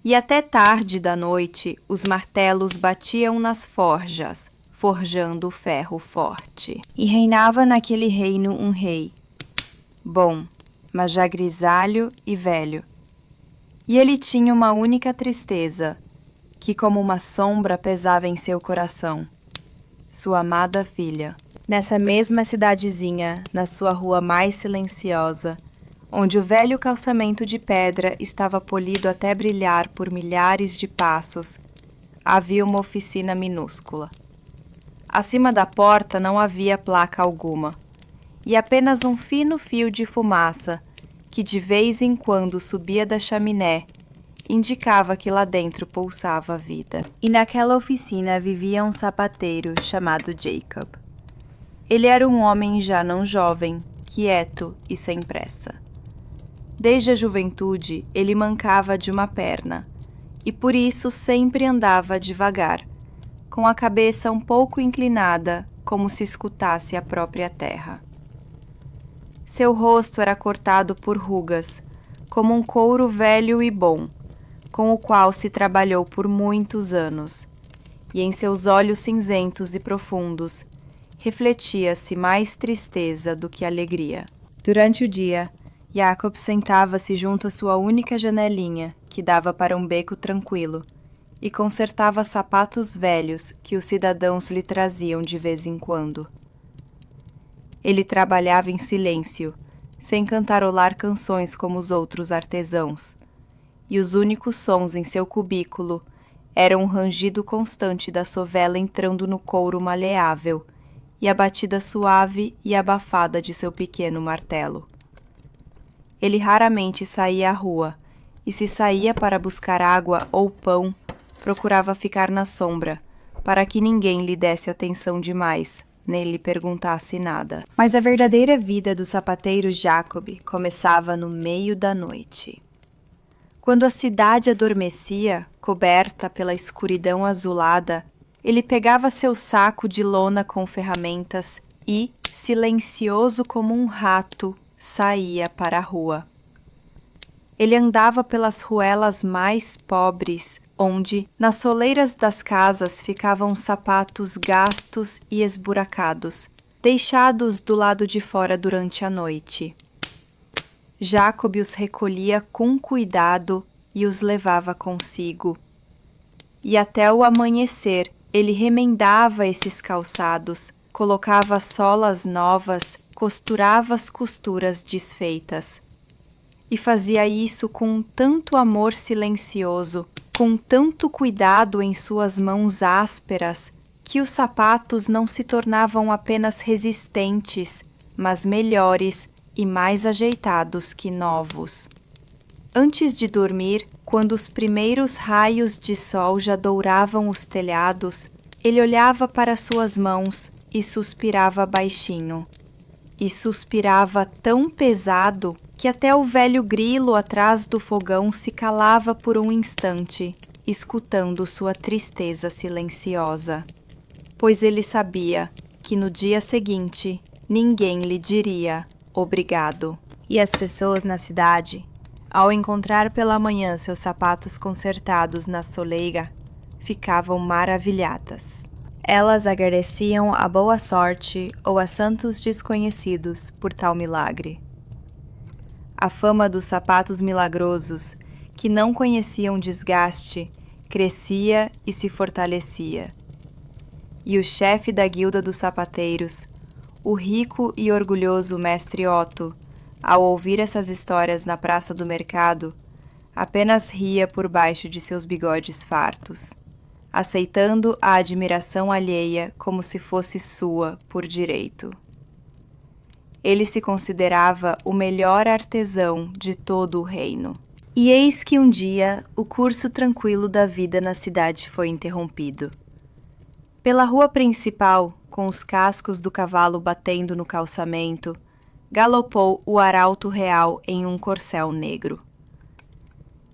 E até tarde da noite, os martelos batiam nas forjas, forjando o ferro forte. E reinava naquele reino um rei, bom, mas já grisalho e velho. E ele tinha uma única tristeza, que como uma sombra pesava em seu coração: sua amada filha. Nessa mesma cidadezinha, na sua rua mais silenciosa, onde o velho calçamento de pedra estava polido até brilhar por milhares de passos, havia uma oficina minúscula. Acima da porta não havia placa alguma, e apenas um fino fio de fumaça, que de vez em quando subia da chaminé, indicava que lá dentro pulsava a vida. E naquela oficina vivia um sapateiro chamado Jacob. Ele era um homem já não jovem, quieto e sem pressa. Desde a juventude ele mancava de uma perna, e por isso sempre andava devagar, com a cabeça um pouco inclinada, como se escutasse a própria terra. Seu rosto era cortado por rugas, como um couro velho e bom, com o qual se trabalhou por muitos anos, e em seus olhos cinzentos e profundos refletia-se mais tristeza do que alegria. Durante o dia, Jacob sentava-se junto à sua única janelinha, que dava para um beco tranquilo, e consertava sapatos velhos que os cidadãos lhe traziam de vez em quando. Ele trabalhava em silêncio, sem cantarolar canções como os outros artesãos, e os únicos sons em seu cubículo eram o rangido constante da sovela entrando no couro maleável e a batida suave e abafada de seu pequeno martelo. Ele raramente saía à rua, e se saía para buscar água ou pão, procurava ficar na sombra, para que ninguém lhe desse atenção demais, nem lhe perguntasse nada. Mas a verdadeira vida do sapateiro Jacob começava no meio da noite. Quando a cidade adormecia, coberta pela escuridão azulada, ele pegava seu saco de lona com ferramentas e, silencioso como um rato, saía para a rua. Ele andava pelas ruelas mais pobres, onde, nas soleiras das casas, ficavam sapatos gastos e esburacados, deixados do lado de fora durante a noite. Jacob os recolhia com cuidado e os levava consigo. E até o amanhecer, ele remendava esses calçados, colocava solas novas, costurava as costuras desfeitas. E fazia isso com tanto amor silencioso, com tanto cuidado em suas mãos ásperas, que os sapatos não se tornavam apenas resistentes, mas melhores e mais ajeitados que novos. Antes de dormir, quando os primeiros raios de sol já douravam os telhados, ele olhava para suas mãos e suspirava baixinho. E suspirava tão pesado que até o velho grilo atrás do fogão se calava por um instante, escutando sua tristeza silenciosa. Pois ele sabia que no dia seguinte ninguém lhe diria obrigado. E as pessoas na cidade, ao encontrar pela manhã seus sapatos consertados na soleira, ficavam maravilhadas. Elas agradeciam a boa sorte ou a santos desconhecidos por tal milagre. A fama dos sapatos milagrosos, que não conheciam desgaste, crescia e se fortalecia. E o chefe da guilda dos sapateiros, o rico e orgulhoso mestre Otto, ao ouvir essas histórias na praça do mercado, apenas ria por baixo de seus bigodes fartos, aceitando a admiração alheia como se fosse sua por direito. Ele se considerava o melhor artesão de todo o reino. E eis que um dia o curso tranquilo da vida na cidade foi interrompido. Pela rua principal, com os cascos do cavalo batendo no calçamento, galopou o arauto real em um corcel negro.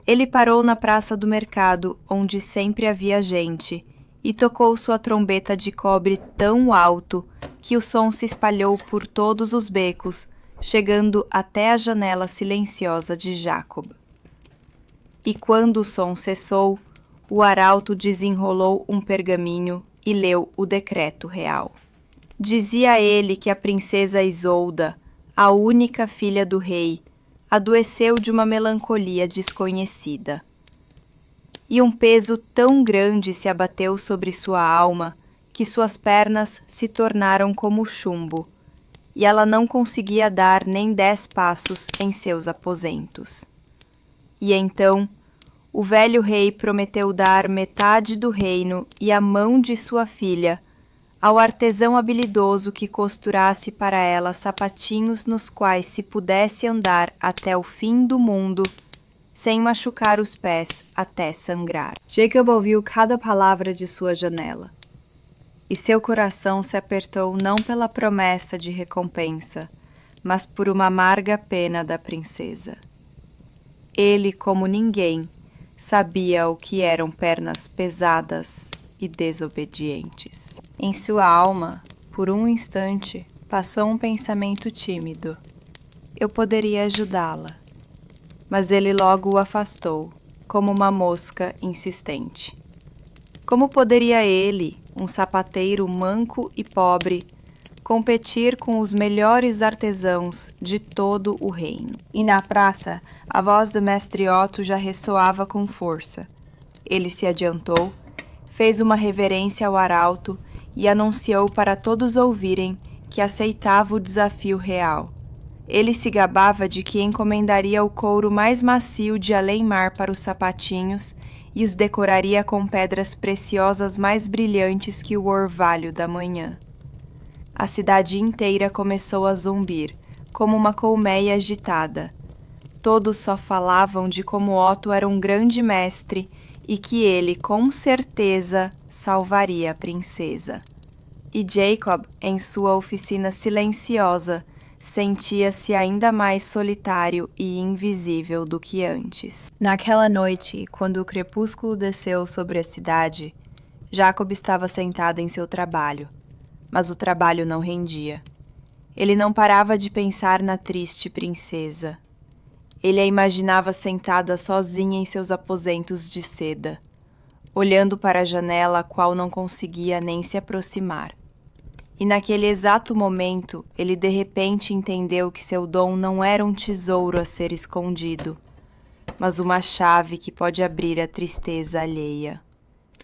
Ele parou na praça do mercado, onde sempre havia gente, e tocou sua trombeta de cobre tão alto que o som se espalhou por todos os becos, chegando até a janela silenciosa de Jacob. E quando o som cessou, o arauto desenrolou um pergaminho e leu o decreto real. Dizia ele que a princesa Isolda, a única filha do rei, adoeceu de uma melancolia desconhecida. E um peso tão grande se abateu sobre sua alma que suas pernas se tornaram como chumbo, e ela não conseguia dar nem 10 passos em seus aposentos. E então, o velho rei prometeu dar metade do reino e a mão de sua filha ao artesão habilidoso que costurasse para ela sapatinhos nos quais se pudesse andar até o fim do mundo, sem machucar os pés até sangrar. Jacob ouviu cada palavra de sua janela, e seu coração se apertou não pela promessa de recompensa, mas por uma amarga pena da princesa. Ele, como ninguém, sabia o que eram pernas pesadas e desobedientes. Em sua alma, por um instante, passou um pensamento tímido. Eu poderia ajudá-la. Mas ele logo o afastou, como uma mosca insistente. Como poderia ele, um sapateiro manco e pobre, competir com os melhores artesãos de todo o reino. E na praça, a voz do mestre Otto já ressoava com força. Ele se adiantou, fez uma reverência ao arauto e anunciou para todos ouvirem que aceitava o desafio real. Ele se gabava de que encomendaria o couro mais macio de além-mar para os sapatinhos e os decoraria com pedras preciosas mais brilhantes que o orvalho da manhã. A cidade inteira começou a zumbir, como uma colmeia agitada. Todos só falavam de como Otto era um grande mestre e que ele, com certeza, salvaria a princesa. E Jacob, em sua oficina silenciosa, sentia-se ainda mais solitário e invisível do que antes. Naquela noite, quando o crepúsculo desceu sobre a cidade, Jacob estava sentado em seu trabalho, mas o trabalho não rendia. Ele não parava de pensar na triste princesa. Ele a imaginava sentada sozinha em seus aposentos de seda, olhando para a janela a qual não conseguia nem se aproximar. E naquele exato momento, ele de repente entendeu que seu dom não era um tesouro a ser escondido, mas uma chave que pode abrir a tristeza alheia.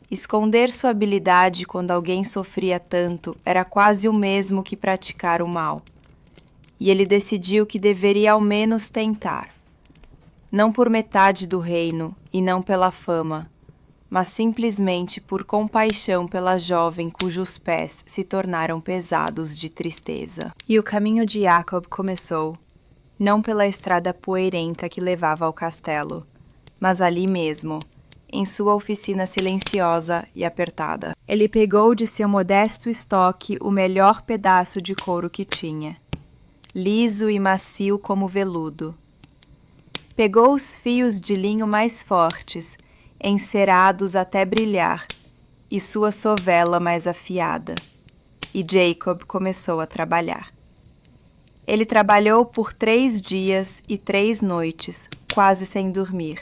Esconder sua habilidade quando alguém sofria tanto era quase o mesmo que praticar o mal. E ele decidiu que deveria ao menos tentar. Não por metade do reino e não pela fama, mas simplesmente por compaixão pela jovem cujos pés se tornaram pesados de tristeza. E o caminho de Jacob começou, não pela estrada poeirenta que levava ao castelo, mas ali mesmo, em sua oficina silenciosa e apertada. Ele pegou de seu modesto estoque o melhor pedaço de couro que tinha, liso e macio como veludo. Pegou os fios de linho mais fortes, encerados até brilhar, e sua sovela mais afiada. E Jacob começou a trabalhar. Ele trabalhou por 3 dias e 3 noites, quase sem dormir.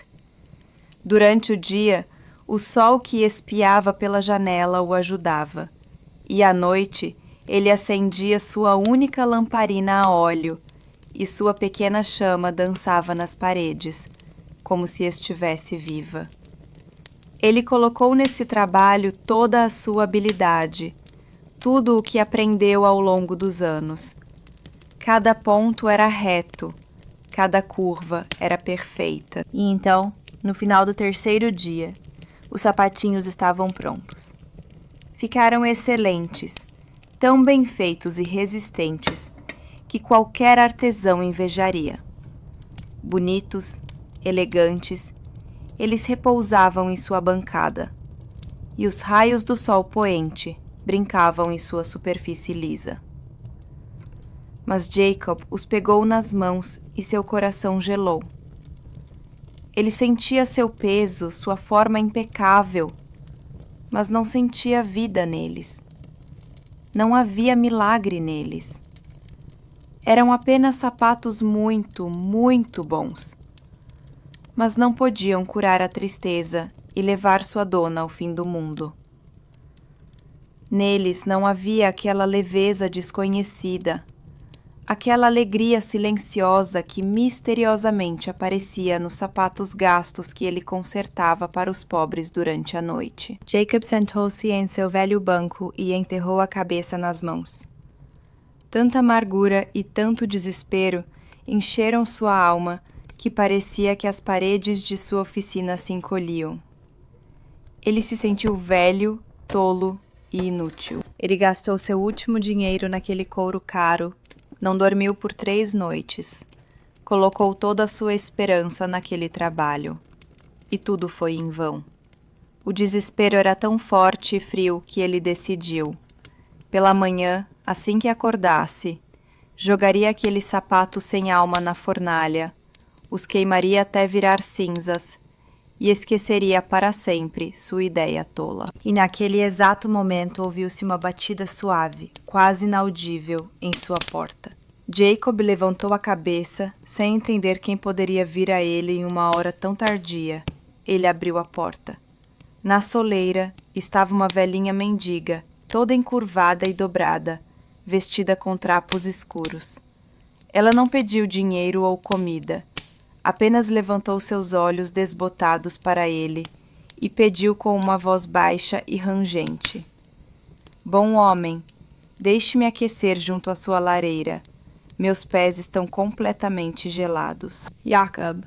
Durante o dia, o sol que espiava pela janela o ajudava, e à noite ele acendia sua única lamparina a óleo, e sua pequena chama dançava nas paredes, como se estivesse viva. Ele colocou nesse trabalho toda a sua habilidade, tudo o que aprendeu ao longo dos anos. Cada ponto era reto, cada curva era perfeita. E então, no final do 3º dia, os sapatinhos estavam prontos. Ficaram excelentes, tão bem feitos e resistentes, que qualquer artesão invejaria. Bonitos, elegantes, eles repousavam em sua bancada, e os raios do sol poente brincavam em sua superfície lisa. Mas Jacob os pegou nas mãos e seu coração gelou. Ele sentia seu peso, sua forma impecável, mas não sentia vida neles. Não havia milagre neles. Eram apenas sapatos muito, muito bons. Mas não podiam curar a tristeza e levar sua dona ao fim do mundo. Neles não havia aquela leveza desconhecida, aquela alegria silenciosa que misteriosamente aparecia nos sapatos gastos que ele consertava para os pobres durante a noite. Jacob sentou-se em seu velho banco e enterrou a cabeça nas mãos. Tanta amargura e tanto desespero encheram sua alma que parecia que as paredes de sua oficina se encolhiam. Ele se sentiu velho, tolo e inútil. Ele gastou seu último dinheiro naquele couro caro, não dormiu por 3 noites, colocou toda a sua esperança naquele trabalho, e tudo foi em vão. O desespero era tão forte e frio que ele decidiu. Pela manhã, assim que acordasse, jogaria aqueles sapatos sem alma na fornalha, os queimaria até virar cinzas e esqueceria para sempre sua ideia tola. E naquele exato momento ouviu-se uma batida suave, quase inaudível, em sua porta. Jacob levantou a cabeça, sem entender quem poderia vir a ele em uma hora tão tardia. Ele abriu a porta. Na soleira estava uma velhinha mendiga, toda encurvada e dobrada, vestida com trapos escuros. Ela não pediu dinheiro ou comida, apenas levantou seus olhos desbotados para ele e pediu com uma voz baixa e rangente: Bom homem, deixe-me aquecer junto à sua lareira. Meus pés estão completamente gelados. Jacob,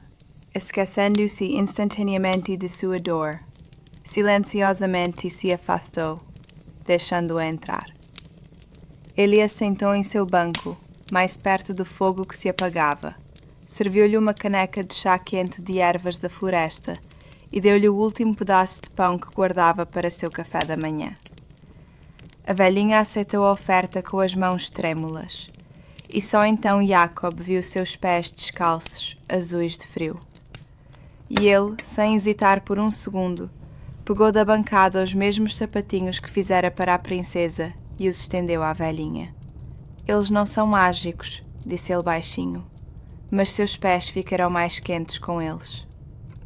esquecendo-se instantaneamente de sua dor, silenciosamente se afastou, deixando-a entrar. Ele a sentou em seu banco, mais perto do fogo que se apagava. Serviu-lhe uma caneca de chá quente de ervas da floresta e deu-lhe o último pedaço de pão que guardava para seu café da manhã. A velhinha aceitou a oferta com as mãos trêmulas, e só então Jacob viu seus pés descalços, azuis de frio. E ele, sem hesitar por um segundo, pegou da bancada os mesmos sapatinhos que fizera para a princesa e os estendeu à velhinha. Eles não são mágicos, disse ele baixinho, mas seus pés ficarão mais quentes com eles.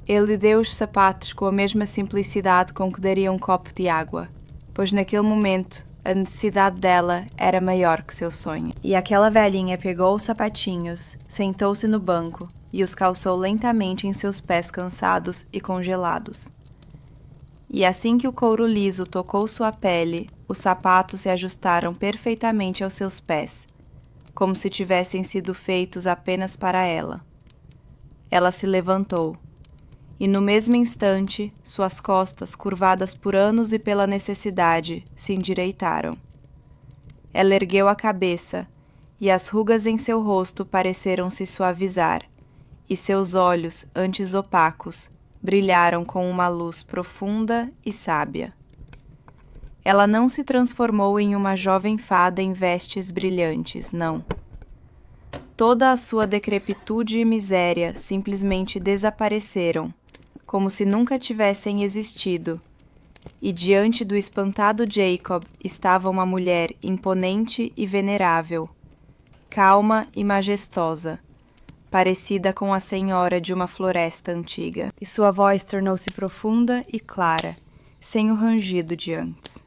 Ele lhe deu os sapatos com a mesma simplicidade com que daria um copo de água, pois naquele momento a necessidade dela era maior que seu sonho. E aquela velhinha pegou os sapatinhos, sentou-se no banco e os calçou lentamente em seus pés cansados e congelados. E assim que o couro liso tocou sua pele, os sapatos se ajustaram perfeitamente aos seus pés, como se tivessem sido feitos apenas para ela. Ela se levantou, e no mesmo instante, suas costas, curvadas por anos e pela necessidade, se endireitaram. Ela ergueu a cabeça, e as rugas em seu rosto pareceram se suavizar, e seus olhos, antes opacos, brilharam com uma luz profunda e sábia. Ela não se transformou em uma jovem fada em vestes brilhantes, não. Toda a sua decrepitude e miséria simplesmente desapareceram, como se nunca tivessem existido, e diante do espantado Jacob estava uma mulher imponente e venerável, calma e majestosa, parecida com a senhora de uma floresta antiga, e sua voz tornou-se profunda e clara, sem o rangido de antes.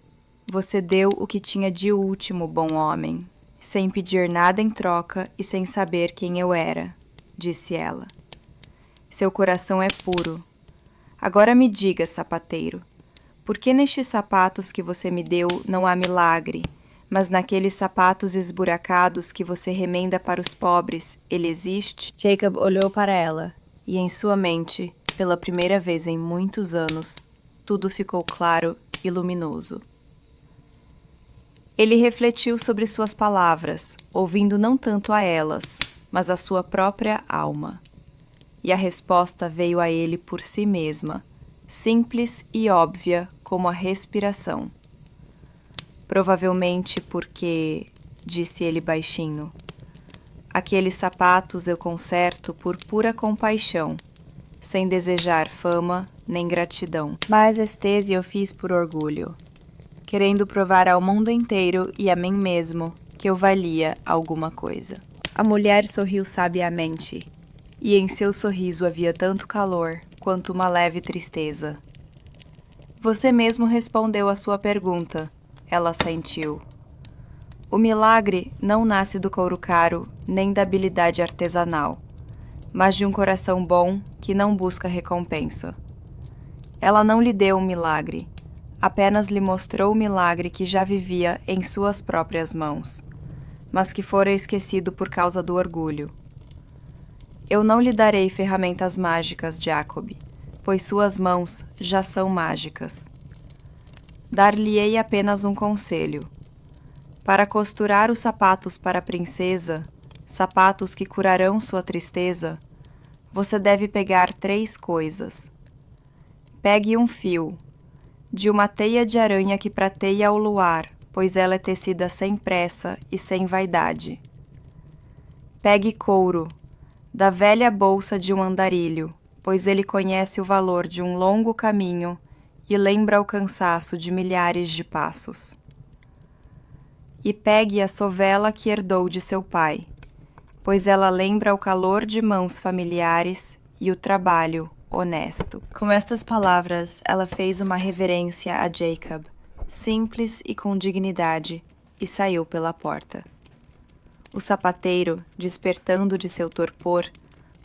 Você deu o que tinha de último, bom homem, sem pedir nada em troca e sem saber quem eu era, disse ela. Seu coração é puro. Agora me diga, sapateiro, por que nestes sapatos que você me deu não há milagre, mas naqueles sapatos esburacados que você remenda para os pobres, ele existe? Jacob olhou para ela, e em sua mente, pela primeira vez em muitos anos, tudo ficou claro e luminoso. Ele refletiu sobre suas palavras, ouvindo não tanto a elas, mas a sua própria alma. E a resposta veio a ele por si mesma, simples e óbvia como a respiração. Provavelmente porque, disse ele baixinho, aqueles sapatos eu conserto por pura compaixão, sem desejar fama nem gratidão. Mas estese eu fiz por orgulho, querendo provar ao mundo inteiro e a mim mesmo que eu valia alguma coisa. A mulher sorriu sabiamente, e em seu sorriso havia tanto calor quanto uma leve tristeza. Você mesmo respondeu à sua pergunta, ela assentiu. O milagre não nasce do couro caro nem da habilidade artesanal, mas de um coração bom que não busca recompensa. Ela não lhe deu um milagre, apenas lhe mostrou o milagre que já vivia em suas próprias mãos, mas que fora esquecido por causa do orgulho. Eu não lhe darei ferramentas mágicas, Jacob, pois suas mãos já são mágicas. Dar-lhe-ei apenas um conselho. Para costurar os sapatos para a princesa, sapatos que curarão sua tristeza, você deve pegar 3 coisas. Pegue um fio, de uma teia de aranha que prateia ao luar, pois ela é tecida sem pressa e sem vaidade. Pegue couro, da velha bolsa de um andarilho, pois ele conhece o valor de um longo caminho e lembra o cansaço de milhares de passos. E pegue a sovela que herdou de seu pai, pois ela lembra o calor de mãos familiares e o trabalho honesto. Com estas palavras, ela fez uma reverência a Jacob, simples e com dignidade, e saiu pela porta. O sapateiro, despertando de seu torpor,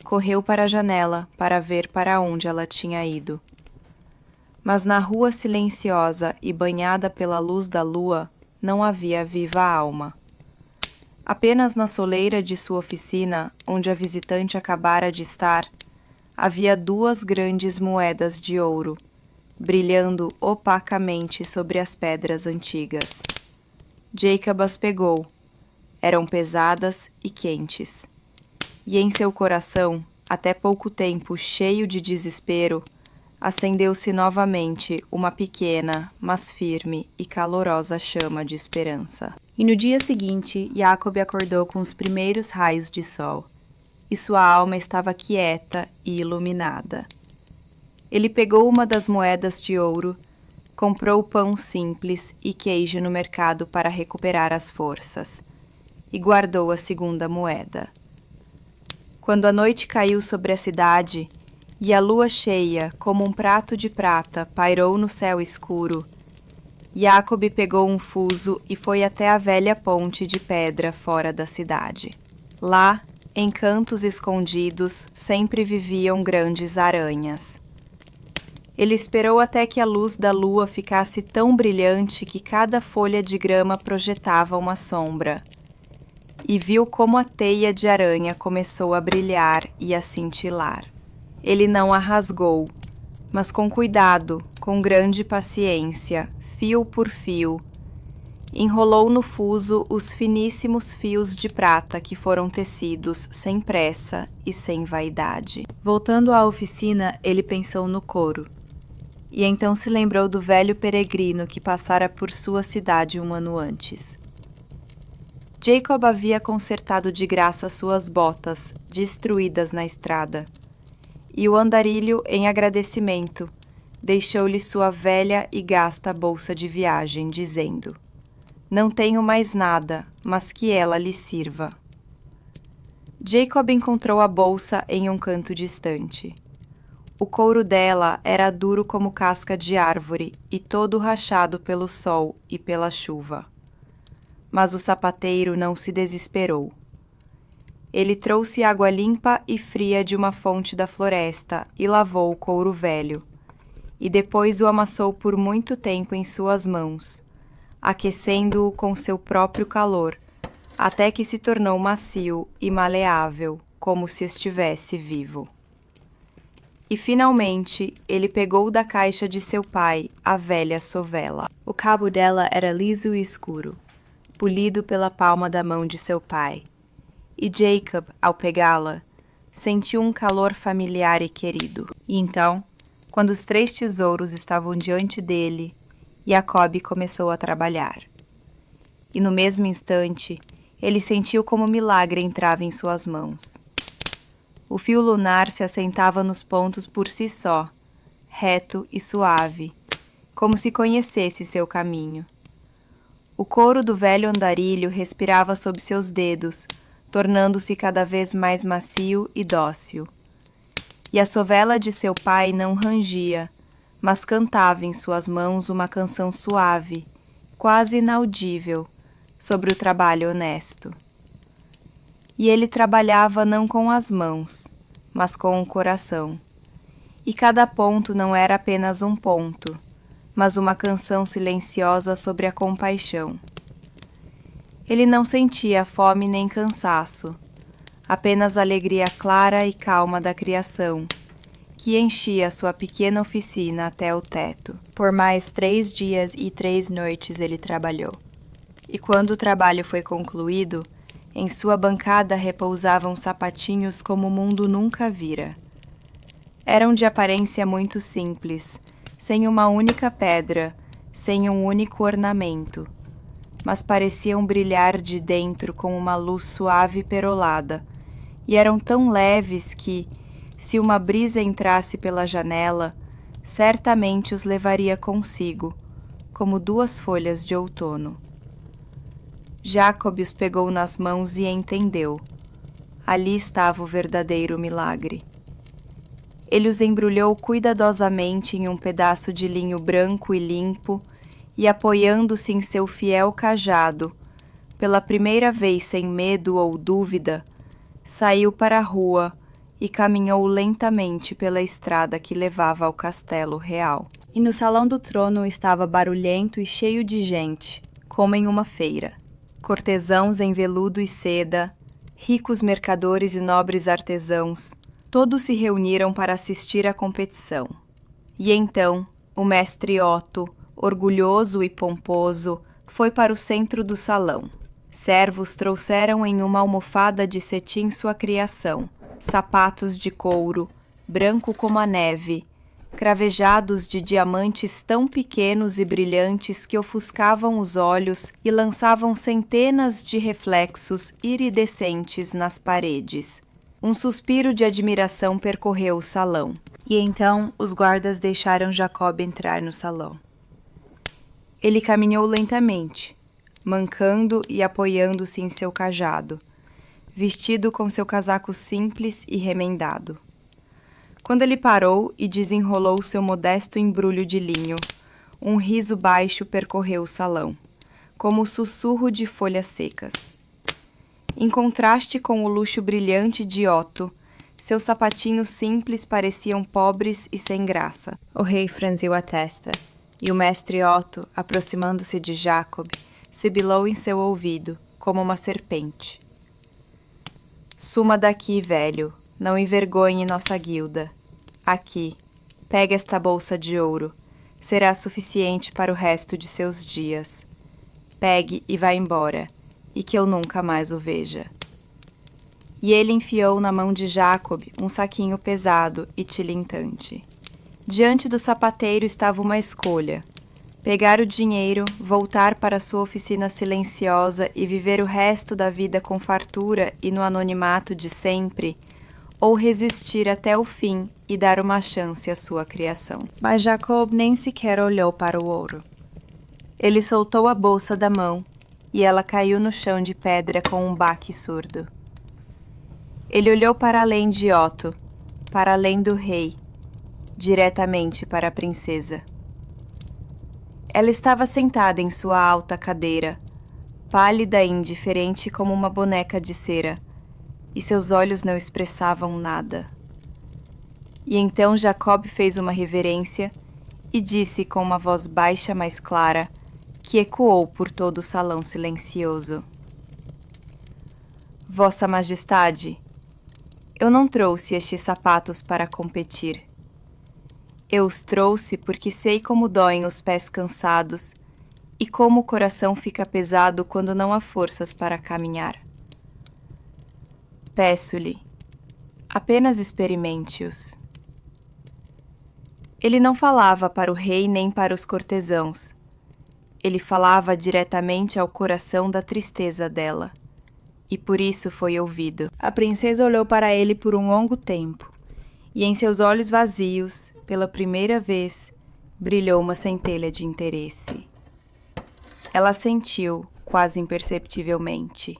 correu para a janela para ver para onde ela tinha ido. Mas na rua silenciosa e banhada pela luz da lua, não havia viva alma. Apenas na soleira de sua oficina, onde a visitante acabara de estar, havia 2 grandes moedas de ouro, brilhando opacamente sobre as pedras antigas. Jacob as pegou. Eram pesadas e quentes. E em seu coração, até pouco tempo cheio de desespero, acendeu-se novamente uma pequena, mas firme e calorosa chama de esperança. E no dia seguinte, Jacob acordou com os primeiros raios de sol, e sua alma estava quieta e iluminada. Ele pegou uma das moedas de ouro, comprou pão simples e queijo no mercado para recuperar as forças, e guardou a segunda moeda. Quando a noite caiu sobre a cidade, e a lua cheia, como um prato de prata, pairou no céu escuro, Jacob pegou um fuso e foi até a velha ponte de pedra fora da cidade. Lá, em cantos escondidos, sempre viviam grandes aranhas. Ele esperou até que a luz da lua ficasse tão brilhante que cada folha de grama projetava uma sombra, e viu como a teia de aranha começou a brilhar e a cintilar. Ele não a rasgou, mas com cuidado, com grande paciência, fio por fio, enrolou no fuso os finíssimos fios de prata que foram tecidos sem pressa e sem vaidade. Voltando à oficina, ele pensou no couro, e então se lembrou do velho peregrino que passara por sua cidade um ano antes. Jacob havia consertado de graça suas botas, destruídas na estrada, e o andarilho, em agradecimento, deixou-lhe sua velha e gasta bolsa de viagem, dizendo: "Não tenho mais nada, mas que ela lhe sirva." Jacob encontrou a bolsa em um canto distante. O couro dela era duro como casca de árvore e todo rachado pelo sol e pela chuva. Mas o sapateiro não se desesperou. Ele trouxe água limpa e fria de uma fonte da floresta e lavou o couro velho, e depois o amassou por muito tempo em suas mãos, aquecendo-o com seu próprio calor, até que se tornou macio e maleável, como se estivesse vivo. E finalmente, ele pegou da caixa de seu pai a velha sovela. O cabo dela era liso e escuro, polido pela palma da mão de seu pai. E Jacob, ao pegá-la, sentiu um calor familiar e querido. E então, quando os 3 tesouros estavam diante dele, Jacob começou a trabalhar. E no mesmo instante, ele sentiu como um milagre entrava em suas mãos. O fio lunar se assentava nos pontos por si só, reto e suave, como se conhecesse seu caminho. O couro do velho andarilho respirava sob seus dedos, tornando-se cada vez mais macio e dócil. E a sovela de seu pai não rangia, mas cantava em suas mãos uma canção suave, quase inaudível, sobre o trabalho honesto. E ele trabalhava não com as mãos, mas com o coração. E cada ponto não era apenas um ponto, mas uma canção silenciosa sobre a compaixão. Ele não sentia fome nem cansaço, apenas a alegria clara e calma da criação, que enchia sua pequena oficina até o teto. Por mais 3 dias e 3 noites ele trabalhou. E quando o trabalho foi concluído, em sua bancada repousavam sapatinhos como o mundo nunca vira. Eram de aparência muito simples, sem uma única pedra, sem um único ornamento, mas pareciam brilhar de dentro com uma luz suave e perolada, e eram tão leves que, se uma brisa entrasse pela janela, certamente os levaria consigo, como 2 folhas de outono. Jacob os pegou nas mãos e entendeu. Ali estava o verdadeiro milagre. Ele os embrulhou cuidadosamente em um pedaço de linho branco e limpo e, apoiando-se em seu fiel cajado, pela primeira vez sem medo ou dúvida, saiu para a rua e caminhou lentamente pela estrada que levava ao castelo real. E no salão do trono estava barulhento e cheio de gente, como em uma feira. Cortesãos em veludo e seda, ricos mercadores e nobres artesãos, todos se reuniram para assistir à competição. E então, o mestre Otto, orgulhoso e pomposo, foi para o centro do salão. Servos trouxeram em uma almofada de cetim sua criação, sapatos de couro, branco como a neve, cravejados de diamantes tão pequenos e brilhantes que ofuscavam os olhos e lançavam centenas de reflexos iridescentes nas paredes. Um suspiro de admiração percorreu o salão. E então os guardas deixaram Jacob entrar no salão. Ele caminhou lentamente, mancando e apoiando-se em seu cajado, vestido com seu casaco simples e remendado. Quando ele parou e desenrolou seu modesto embrulho de linho, um riso baixo percorreu o salão, como o sussurro de folhas secas. Em contraste com o luxo brilhante de Otto, seus sapatinhos simples pareciam pobres e sem graça. O rei franziu a testa, e o mestre Otto, aproximando-se de Jacob, sibilou em seu ouvido, como uma serpente. Suma daqui, velho, não envergonhe nossa guilda. Aqui, pegue esta bolsa de ouro, será suficiente para o resto de seus dias. Pegue e vá embora, e que eu nunca mais o veja. E ele enfiou na mão de Jacob um saquinho pesado e tilintante. Diante do sapateiro estava uma escolha: pegar o dinheiro, voltar para sua oficina silenciosa e viver o resto da vida com fartura e no anonimato de sempre, ou resistir até o fim e dar uma chance à sua criação. Mas Jacob nem sequer olhou para o ouro. Ele soltou a bolsa da mão e ela caiu no chão de pedra com um baque surdo. Ele olhou para além de Otto, para além do rei, diretamente para a princesa. Ela estava sentada em sua alta cadeira, pálida e indiferente como uma boneca de cera, e seus olhos não expressavam nada. E então Jacob fez uma reverência e disse com uma voz baixa, mas clara, que ecoou por todo o salão silencioso: Vossa Majestade, eu não trouxe estes sapatos para competir. Eu os trouxe porque sei como doem os pés cansados e como o coração fica pesado quando não há forças para caminhar. Peço-lhe, apenas experimente-os. Ele não falava para o rei nem para os cortesãos. Ele falava diretamente ao coração da tristeza dela. E por isso foi ouvido. A princesa olhou para ele por um longo tempo, e em seus olhos vazios, pela primeira vez, brilhou uma centelha de interesse. Ela sentiu, quase imperceptivelmente.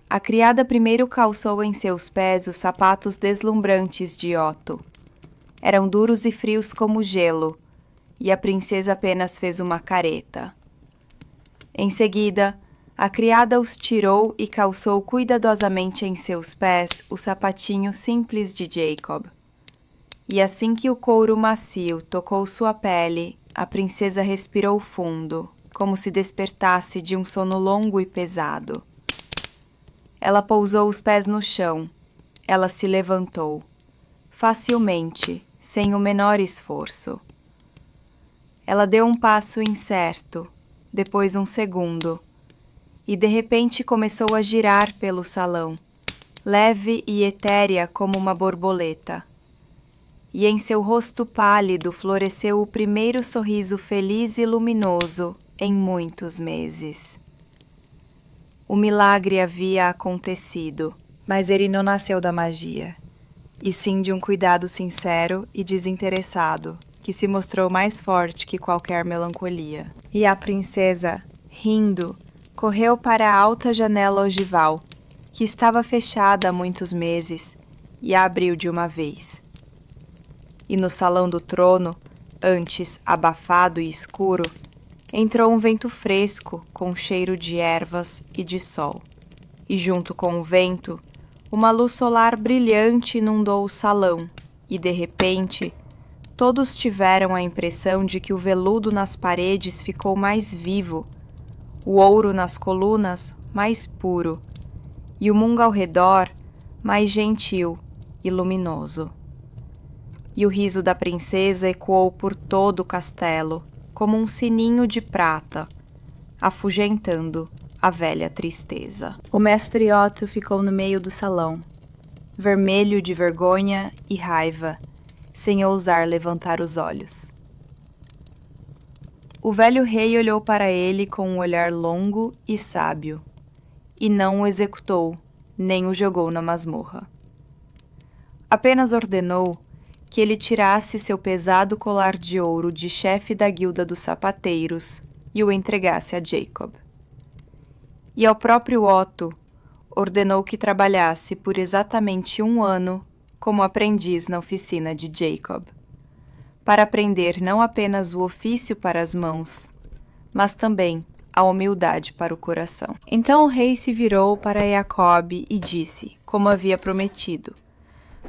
A criada primeiro calçou em seus pés os sapatos deslumbrantes de Otto. Eram duros e frios como gelo, e a princesa apenas fez uma careta. Em seguida, a criada os tirou e calçou cuidadosamente em seus pés o sapatinho simples de Jacob. E assim que o couro macio tocou sua pele, a princesa respirou fundo, como se despertasse de um sono longo e pesado. Ela pousou os pés no chão. Ela se levantou, facilmente, sem o menor esforço. Ela deu um passo incerto, depois um segundo, e de repente começou a girar pelo salão, leve e etérea como uma borboleta. E em seu rosto pálido floresceu o primeiro sorriso feliz e luminoso em muitos meses. O milagre havia acontecido, mas ele não nasceu da magia, e sim de um cuidado sincero e desinteressado, que se mostrou mais forte que qualquer melancolia. E a princesa, rindo, correu para a alta janela ogival, que estava fechada há muitos meses, e a abriu de uma vez. E no salão do trono, antes abafado e escuro, Entrou um vento fresco, com cheiro de ervas e de sol. E junto com o vento, uma luz solar brilhante inundou o salão, e de repente, todos tiveram a impressão de que o veludo nas paredes ficou mais vivo, o ouro nas colunas mais puro, e o mundo ao redor mais gentil e luminoso. E o riso da princesa ecoou por todo o castelo, como um sininho de prata, afugentando a velha tristeza. O mestre Otto ficou no meio do salão, vermelho de vergonha e raiva, sem ousar levantar os olhos. O velho rei olhou para ele com um olhar longo e sábio, e não o executou, nem o jogou na masmorra. Apenas ordenou que ele tirasse seu pesado colar de ouro de chefe da guilda dos sapateiros e o entregasse a Jacob. E ao próprio Otto ordenou que trabalhasse por exatamente 1 ano como aprendiz na oficina de Jacob, para aprender não apenas o ofício para as mãos, mas também a humildade para o coração. Então o rei se virou para Jacob e disse, como havia prometido: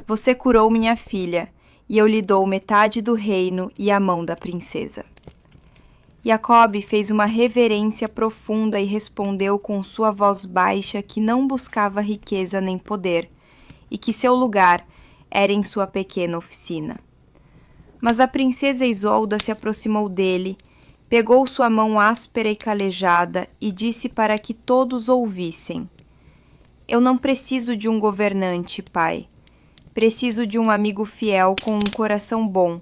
"Você curou minha filha, e eu lhe dou metade do reino e a mão da princesa." Jacob fez uma reverência profunda e respondeu com sua voz baixa que não buscava riqueza nem poder, e que seu lugar era em sua pequena oficina. Mas a princesa Isolda se aproximou dele, pegou sua mão áspera e calejada e disse para que todos ouvissem: "Eu não preciso de um governante, pai. Preciso de um amigo fiel com um coração bom,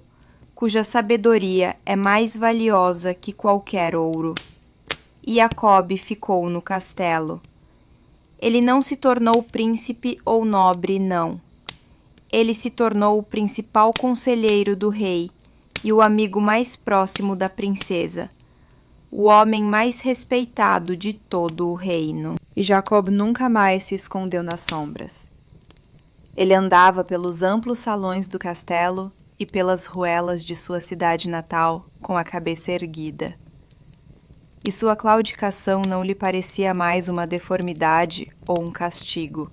cuja sabedoria é mais valiosa que qualquer ouro." E Jacob ficou no castelo. Ele não se tornou príncipe ou nobre, não. Ele se tornou o principal conselheiro do rei e o amigo mais próximo da princesa, o homem mais respeitado de todo o reino. E Jacob nunca mais se escondeu nas sombras. Ele andava pelos amplos salões do castelo e pelas ruelas de sua cidade natal com a cabeça erguida. E sua claudicação não lhe parecia mais uma deformidade ou um castigo,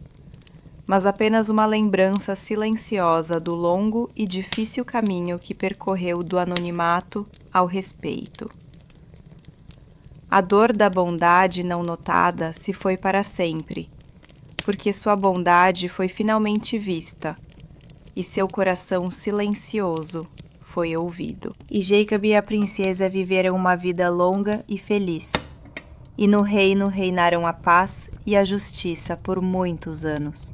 mas apenas uma lembrança silenciosa do longo e difícil caminho que percorreu do anonimato ao respeito. A dor da bondade não notada se foi para sempre, porque sua bondade foi finalmente vista, e seu coração silencioso foi ouvido. E Jacob e a princesa viveram uma vida longa e feliz, e no reino reinaram a paz e a justiça por muitos anos.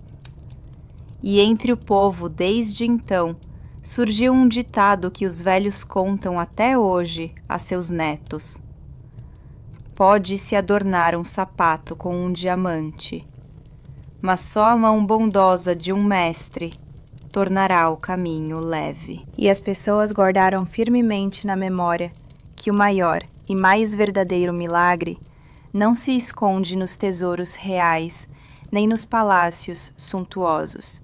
E entre o povo, desde então, surgiu um ditado que os velhos contam até hoje a seus netos: "Pode-se adornar um sapato com um diamante, mas só a mão bondosa de um mestre tornará o caminho leve." E as pessoas guardaram firmemente na memória que o maior e mais verdadeiro milagre não se esconde nos tesouros reais nem nos palácios suntuosos.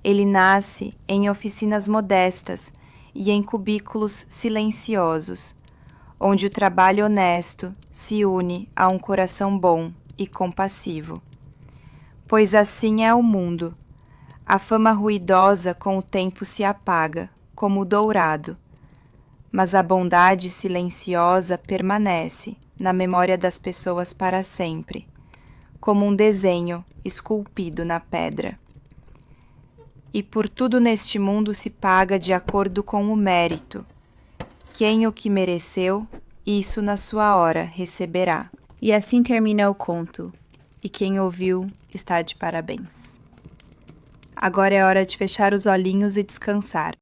Ele nasce em oficinas modestas e em cubículos silenciosos, onde o trabalho honesto se une a um coração bom e compassivo. Pois assim é o mundo. A fama ruidosa com o tempo se apaga, como o dourado, mas a bondade silenciosa permanece na memória das pessoas para sempre, como um desenho esculpido na pedra. E por tudo neste mundo se paga de acordo com o mérito. Quem o que mereceu, isso na sua hora receberá. E assim termina o conto, e quem ouviu está de parabéns. Agora é hora de fechar os olhinhos e descansar.